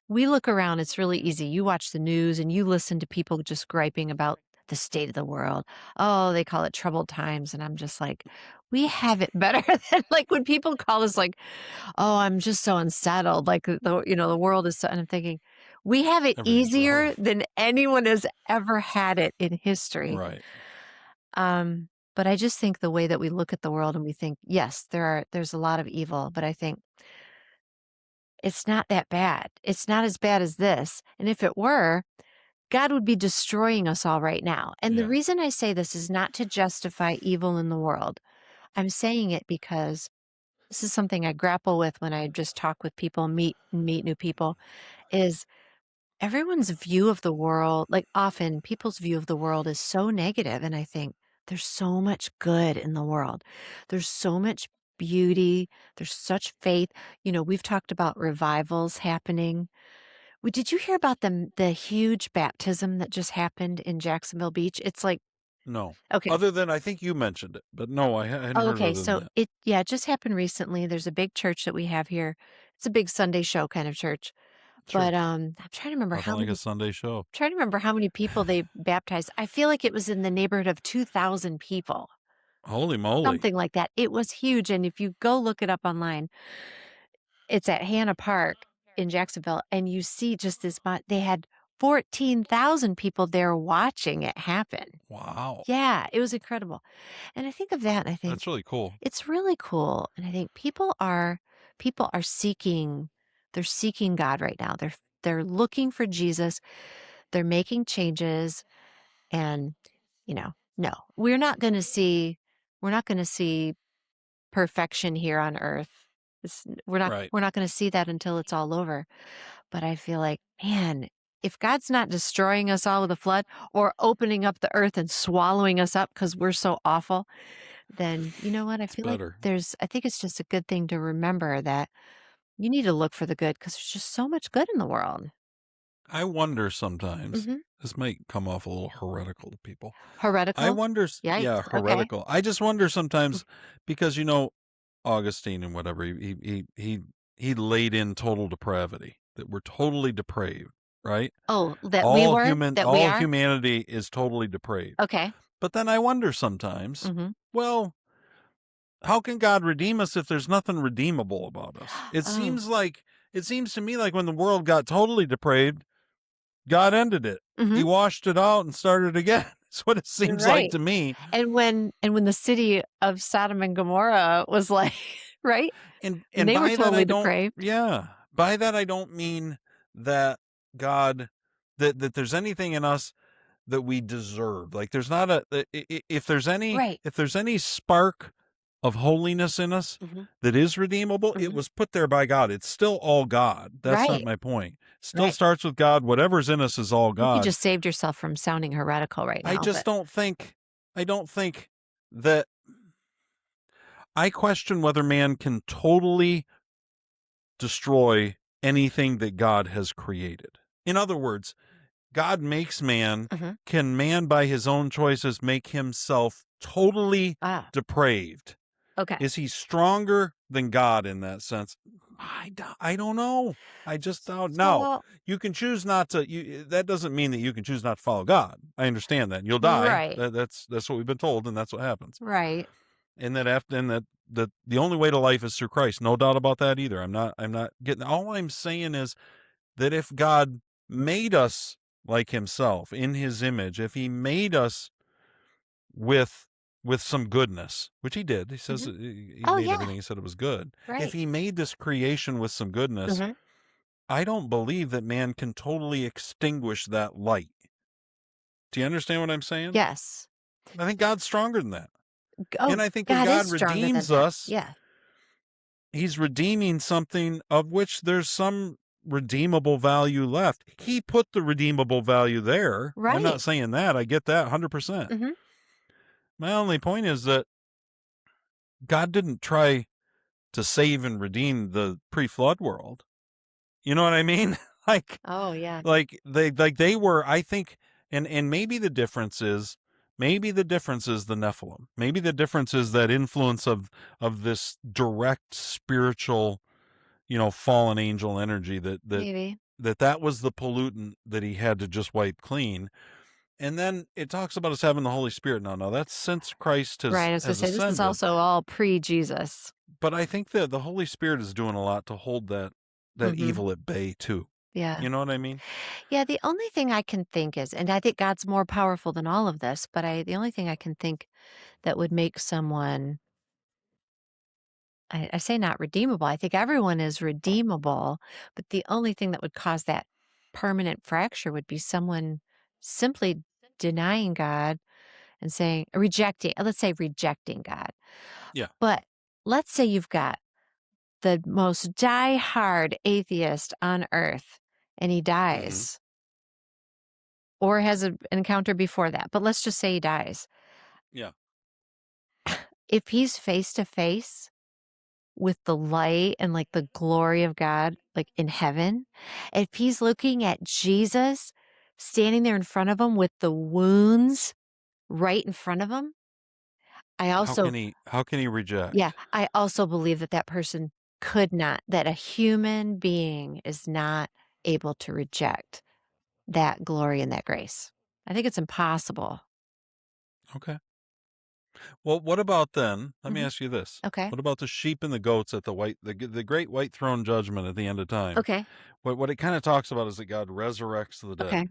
We look around, it's really easy. You watch the news and you listen to people just griping about the state of the world. Oh, they call it troubled times. And I'm just like, we have it better than like when people call us like, oh, I'm just so unsettled. Like the world is so, and I'm thinking, we have it Everything's easier rough. than anyone has ever had it in history. Right. But I just think the way that we look at the world and we think, yes, there's a lot of evil, but I think it's not that bad. It's not as bad as this. And if it were, God would be destroying us all right now. And the Yeah. reason I say this is not to justify evil in the world. I'm saying it because this is something I grapple with when I just talk with people, meet new people, is everyone's view of the world, like often people's view of the world is so negative. And I think there's so much good in the world. There's so much beauty. There's such faith. We've talked about revivals happening. Did you hear about the huge baptism that just happened in Jacksonville Beach? It's like, No. okay. Other than, I think you mentioned it, but no, I hadn't heard Okay. other So than that. it just happened recently. There's a big church that we have here. It's a big Sunday show kind of church. Sure. But I'm trying to remember Nothing like a Sunday show. trying to remember how many people they baptized. I feel like it was in the neighborhood of 2,000 people, Holy moly. something like that. It was huge. And if you go look it up online, it's at Hannah Park in Jacksonville, and you see just this much. They had 14,000 people there watching it happen. Wow. Yeah, it was incredible. And I think of that, and I think That's really cool. it's really cool. And I think people are seeking, they're seeking God right now. They're looking for Jesus. They're making changes. And, no, we're not going to see perfection here on earth. We're not Right. we're not going to see that until it's all over. But I feel like, man, if God's not destroying us all with a flood or opening up the earth and swallowing us up because we're so awful, then you know what? I feel better. like I think it's just a good thing to remember that you need to look for the good because there's just so much good in the world. I wonder sometimes, Mhm. this might come off a little heretical to people. Heretical? I wonder, yeah, Yikes. Okay. heretical. I just wonder sometimes because, Augustine and whatever, he laid in total depravity, that we're totally depraved, right? Oh, that we All were? That we are? humanity is totally depraved. Okay. But then I wonder sometimes, Mhm. well, how can God redeem us if there's nothing redeemable about us? It seems to me like when the world got totally depraved, God ended it. Mhm. He washed it out and started again. That's what it seems like Right. to me. And when the city of Sodom and Gomorrah was like, right? And They were by that totally I don't, depraved. yeah, by that I don't mean that God, that there's anything in us that we deserve. Like there's not if there's Right. any spark of holiness in us Mhm. that is redeemable, it Mhm. was put there by God. It's still all God. That's not Right. my point. Still Right. starts with God. Whatever's in us is all I think you God. just saved yourself from sounding heretical right now. I don't think that, I question whether man can totally destroy anything that God has created. In other words, God makes man. Mhm. Can man, by his own choices, make himself totally Ah, depraved? okay. Is he stronger than God in that sense? I don't know. I just don't know. So, You can choose not to. That doesn't mean that you can choose not to follow God. I understand that. You'll die. right, That's what we've been told, and that's what happens. right. And that the only way to life is through Christ. No doubt about that either. I'm not getting. All I'm saying is that if God made us like Himself in His image, if He made us with some goodness, which He did, He says Mhm. He Oh, made yeah, everything. He said it was good. If right. He made this creation with some goodness, Mhm. I don't believe that man can totally extinguish that light. Do you understand what I'm saying? Yes. I think God's stronger than that. Oh, And I think when God is God stronger than redeems that. us, Yeah, He's redeeming something of which there's some redeemable value left. He put the redeemable value there. I'm right. not saying that. I get that 100%. Mhm. My only point is that God didn't try to save and redeem the pre-flood world. You know what I mean? like Oh, yeah. they were, I think, and maybe the difference is the Nephilim. Maybe the difference is that influence of this direct spiritual, fallen angel energy Maybe. that was the pollutant that he had to just wipe clean. And then it talks about us having the Holy Spirit. Now that's since Christ Right, I was gonna has say, this is ascended. also all pre-Jesus. But I think that the Holy Spirit is doing a lot to hold that Mhm. evil at bay too. Yeah. You know what I mean? Yeah, the only thing I can think is, and I think God's more powerful than all of this, but the only thing I can think that would make someone, I say not redeemable. I think everyone is redeemable, but the only thing that would cause that permanent fracture would be someone simply denying God and saying, rejecting, let's say rejecting God. Yeah. But let's say you've got the most die-hard atheist on earth and he Mm-hmm. dies or has an encounter before that. But let's just say he dies. Yeah. If he's face to face with the light and like the glory of God, like in heaven, if he's looking at Jesus standing there in front of him with the wounds right in front of him, I also, How can he yeah, reject? I also believe that that person could not, that a human being is not able to reject that glory and that grace. I think it's impossible. Okay. Well, what about then? Let me Mhm. ask you this. Okay. What about the sheep and the goats at the great white throne judgment at the end of time? Okay. What it kind of talks about is that God resurrects the dead, Okay.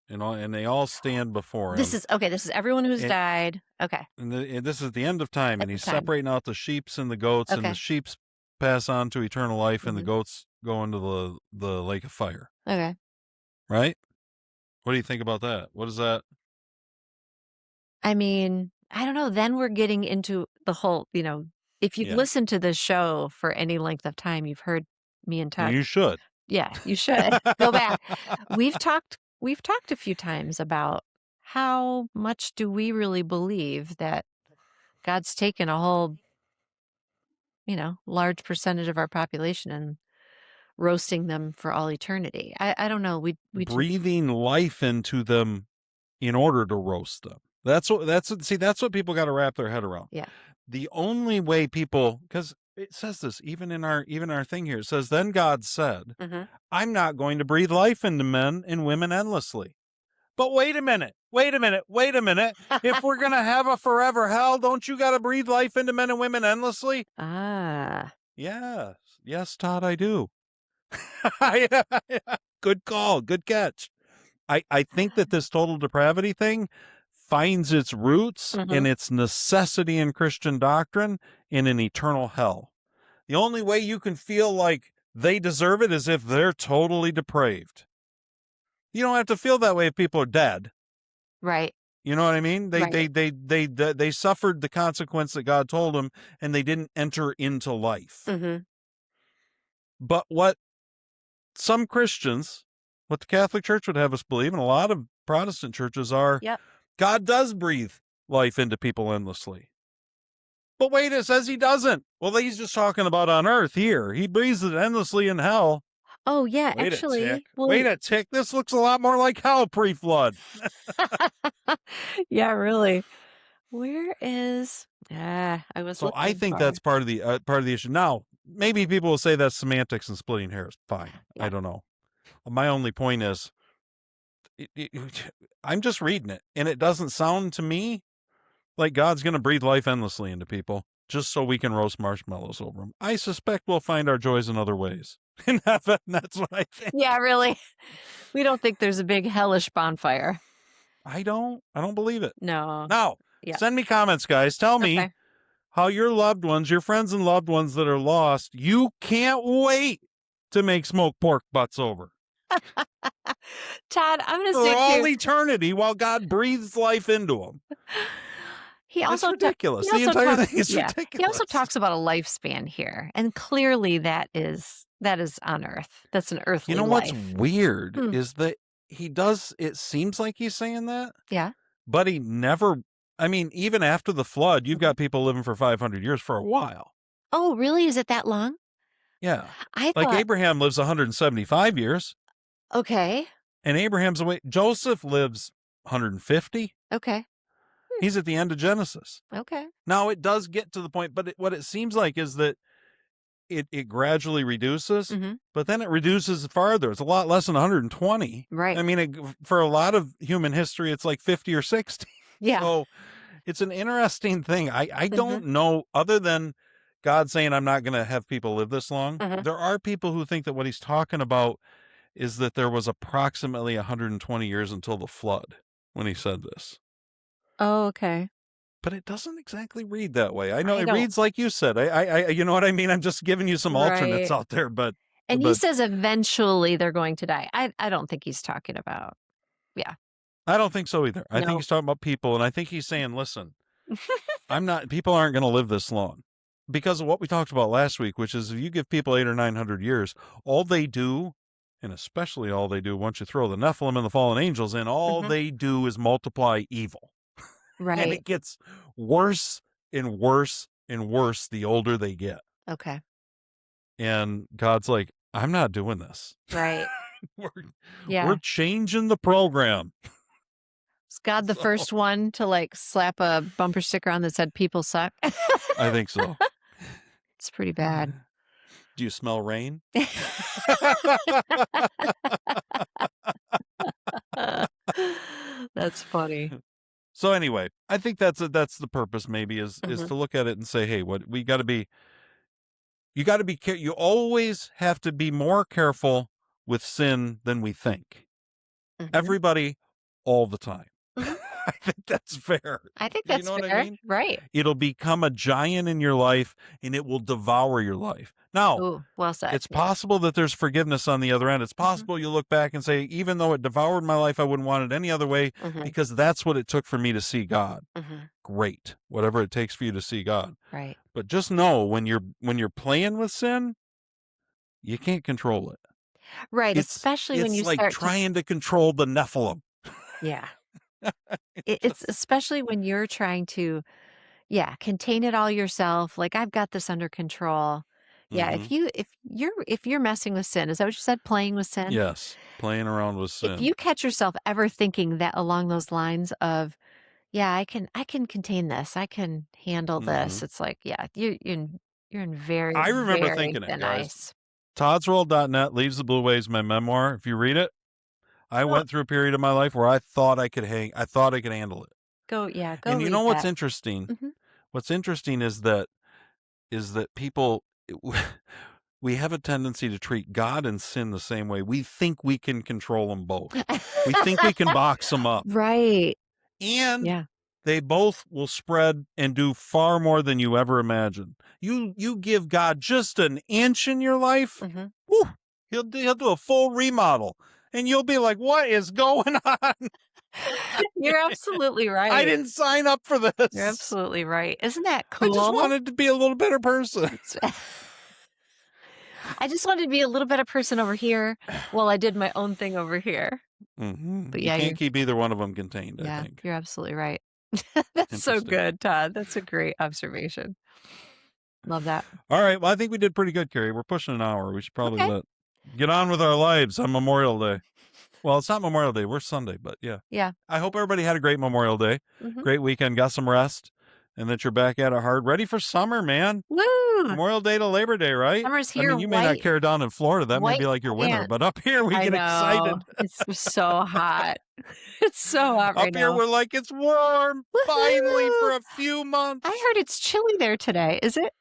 and they all stand before This him. is okay. This is everyone who's And died. Okay. and this is the end of time, and At the he's time. separating out the sheeps and the goats, and the Okay. sheeps pass on to eternal life, and the Mhm. goats go into the lake of fire. Okay. Right? What do you think about that? What is that? I mean, I don't know. Then we're getting into the whole, if you've Yeah. listened to this show for any length of time, you've heard me and Todd. You should. Yeah, you should go back. We've talked a few times about how much do we really believe that God's taken a whole, large percentage of our population and roasting them for all eternity. I don't know. We just, Breathing life into them in order to roast them. That's what people got to wrap their head around. yeah. The only way people, because it says this even in our thing here, it says, then God said, Hmm. I'm not going to breathe life into men and women endlessly. But wait a minute. If we're going to have a forever hell, don't you got to breathe life into men and women endlessly? Ah. Yes, Todd, I do. Good call. Good catch. I think that this total depravity thing finds its roots Hmm. in its necessity in Christian doctrine in an eternal hell. The only way you can feel like they deserve it is if they're totally depraved. You don't have to feel that way if people are dead. Right. You know what I mean? Right. They suffered the consequence that God told them, and they didn't enter into life. Hmm. But what some Christians, what the Catholic Church would have us believe, and a lot of Protestant churches are, Yep. God does breathe life into people endlessly. But wait, it says he doesn't. Well, he's just talking about on earth here. He breathes it endlessly in hell. Oh, yeah, Wait a actually. tick. Well, Wait a tick. This looks a lot more like hell pre-flood. yeah, really. Where is I was So I looking think for. that's part of the issue. Now, maybe people will say that's semantics and splitting hairs. Fine. Yeah. I don't know. My only point is, I'm just reading it, and it doesn't sound to me like God's going to breathe life endlessly into people just so we can roast marshmallows over them. I suspect we'll find our joys in other ways in heaven. That's what I think. Yeah, really. We don't think there's a big hellish bonfire. I don't believe it. No. Now, Yeah. send me comments, guys. Tell me Okay. how your loved ones, your friends and loved ones that are lost, you can't wait to make smoked pork butts over Todd, I'm going to for say all too. eternity while God breathes life into them. He It's also ridiculous. he the also entire talks, thing is yeah. ridiculous. He also talks about a lifespan here, and clearly that is on Earth. That's an earthly You know life. what's weird Hmm. is that he does, it seems like he's saying that, Yeah. but he never, I mean, even after the flood, you've got people living for 500 years for a while. Oh, really? Is it that long? Yeah. I Like thought. Abraham lives 175 years, Okay. and Abraham's away. Joseph lives 150. Okay. He's at the end of Genesis. Okay. Now, it does get to the point, but what it seems like is that it gradually reduces, Mm-hmm. but then it reduces farther. It's a lot less than 120. Right. I mean, for a lot of human history, it's like 50 or 60. Yeah. So it's an interesting thing. I Mm-hmm. don't know, other than God saying, I'm not going to have people live this long. Mhm. There are people who think that what he's talking about is that there was approximately 120 years until the flood when he said this. Oh, okay. But it doesn't exactly read that way. I know I it don't- reads like you said. I you know what I mean? I'm just giving you some alternates Right. out there, but And he but says eventually they're going to die. I don't think he's talking about. Yeah. I don't think so either. I No. think he's talking about people, and I think he's saying, listen, people aren't going to live this long because of what we talked about last week, which is if you give people 800 or 900 years, all they do, and especially all they do once you throw the Nephilim and the fallen angels in, all Mhm. they do is multiply evil. And Right. it gets worse and worse and worse the older they get. Okay. And God's like, I'm not doing this. Right. Yeah. We're changing the program. Is God the first one to like slap a bumper sticker on that said people suck? I think so. It's pretty bad. Do you smell rain? That's funny. So anyway, I think that's the purpose maybe is to look at it and say, hey, what you got to be you always have to be more careful with sin than we think. Mhm. Everybody all the time. Mhm. I think that's fair. I think that's you know fair. What I mean? Right. It'll become a giant in your life and it will devour your life. Now, Ooh, well said. it's possible that there's forgiveness on the other end. It's possible you look back and say, even though it devoured my life, I wouldn't want it any other way because that's what it took for me to see God. Great. Whatever it takes for you to see God. Right. But just know when you're playing with sin, you can't control it. Right. Especially when you like start trying to control the Nephilim. Yeah. It's especially when you're trying to, contain it all yourself. Like I've got this under control. Yeah. If you're messing with sin, is that what you said? Playing with sin? Yes. Playing around with sin. If you catch yourself ever thinking that along those lines of, I can contain this, I can handle this. It's like, you're in very, I remember very thinking it, thin guys. ice. Toddsworld.net, Leaves the Blue Ways, my memoir. If you read it, I went through a period of my life where I thought I could handle it. Go And you know what's that. interesting? What's interesting is that people, we have a tendency to treat God and sin the same way. We think we can control them both. We think we can box them up. Right. And they both will spread and do far more than you ever imagined. You give God just an inch in your life, whew, he'll do a full remodel. And you'll be like, what is going on? You're absolutely right. I didn't sign up for this. You're absolutely right. Isn't that cool? I just wanted to be a little better person. I just wanted to be a little better person over here while I did my own thing over here. But you can't keep either one of them contained, I think. You're absolutely right. That's so good, Todd. That's a great observation. Love that. All right. Well, I think we did pretty good, Carrie. We're pushing an hour. We should probably get on with our lives on Memorial Day. Well, it's not Memorial Day. We're Sunday, but yeah. Yeah. I hope everybody had a great Memorial Day. Mhm. Great weekend. Got some rest. And that you're back at it hard. Ready for summer, man. Woo! Memorial Day to Labor Day, right? Summer's I here. mean, you may not care down in Florida. That may white be like your winter. pants. But up here, we I get know. excited. It's so hot. It's so hot right Up here, now. we're like, it's warm. Finally, Woohoo! for a few months. I heard it's chilly there today. Is it?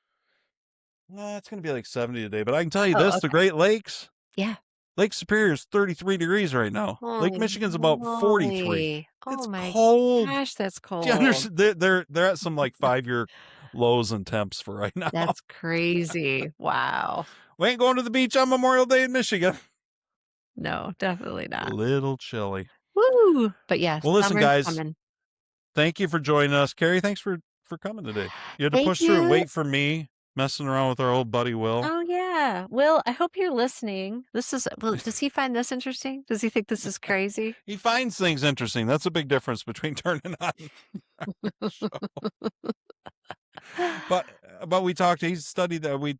Well, it's going to be like 70 today. But I can tell you Oh, this, the okay. Great Lakes. Yeah. Lake Superior is 33 degrees right now. Lake Holy Michigan's about 43. moly. Oh It's my cold. gosh, that's cold. Do you understand? They're at some like 5-year lows and temps for right now. That's crazy. Wow. We ain't going to the beach on Memorial Day in Michigan. No, definitely A not. little chilly. Woo! But yes, Well, listen, summer's guys. coming. Thank you for joining us. Carrie, thanks for coming today. You had to Thank push through and you. wait for me, messing around with our old buddy Will. Oh yeah. Will, I hope you're listening. Does he find this interesting? Does he think this is crazy? He finds things interesting. That's a big difference between turning on the show. But we talked, he studied that. We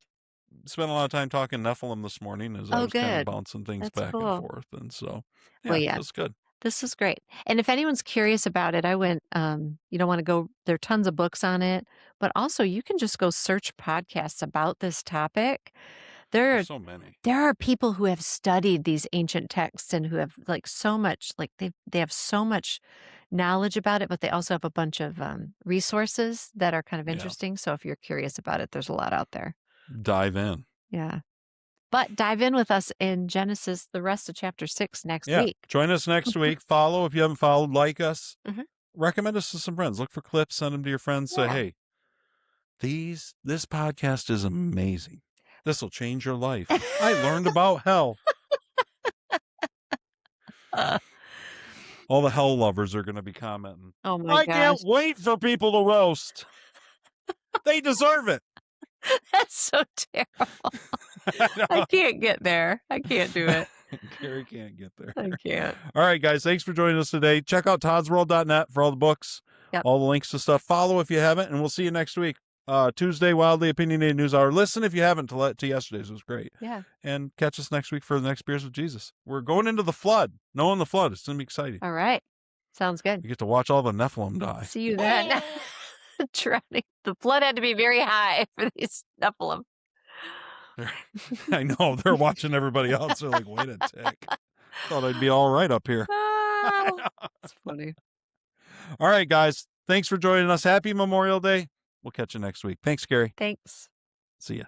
spent a lot of time talking Nephilim this morning as I was kind of Good. bouncing things That's back cool. and forth. And so, yeah, Well, yeah. it was good. This is great. And if anyone's curious about it, I went, you don't want to go, there are tons of books on it, but also you can just go search podcasts about this topic. There's so many. There are people who have studied these ancient texts and who have like so much, like they have so much knowledge about it, but they also have a bunch of resources that are kind of Yeah. interesting. So if you're curious about it, there's a lot out there. Dive in. Yeah. But dive in with us in Genesis, the rest of chapter 6 next week. Join us next week. Follow if you haven't followed. Like us. Mhm. Recommend us to some friends. Look for clips. Send them to your friends. Yeah. Say, hey, this podcast is amazing. This will change your life. I learned about hell. All the hell lovers are going to be commenting. Oh my gosh. I can't wait for people to roast. They deserve it. That's so terrible. I can't get there. I can't do it. Carrie can't get there. I can't. All right, guys. Thanks for joining us today. Check out toddsworld.net for all the books, all the links to stuff. Follow if you haven't, and we'll see you next week. Tuesday, Wildly Opinionated News Hour. Listen if you haven't to yesterday's. It was great. Yeah. And catch us next week for the next Beers with Jesus. We're going into the flood. Knowing the flood. It's going to be exciting. All right. Sounds good. You get to watch all the Nephilim die. See you then. Drowning. The flood had to be very high for these Nephilim. I know. They're watching everybody else. They're like, wait a tick. Thought I'd be all right up here. That's funny. All right, guys. Thanks for joining us. Happy Memorial Day. We'll catch you next week. Thanks, Gary. Thanks. See ya.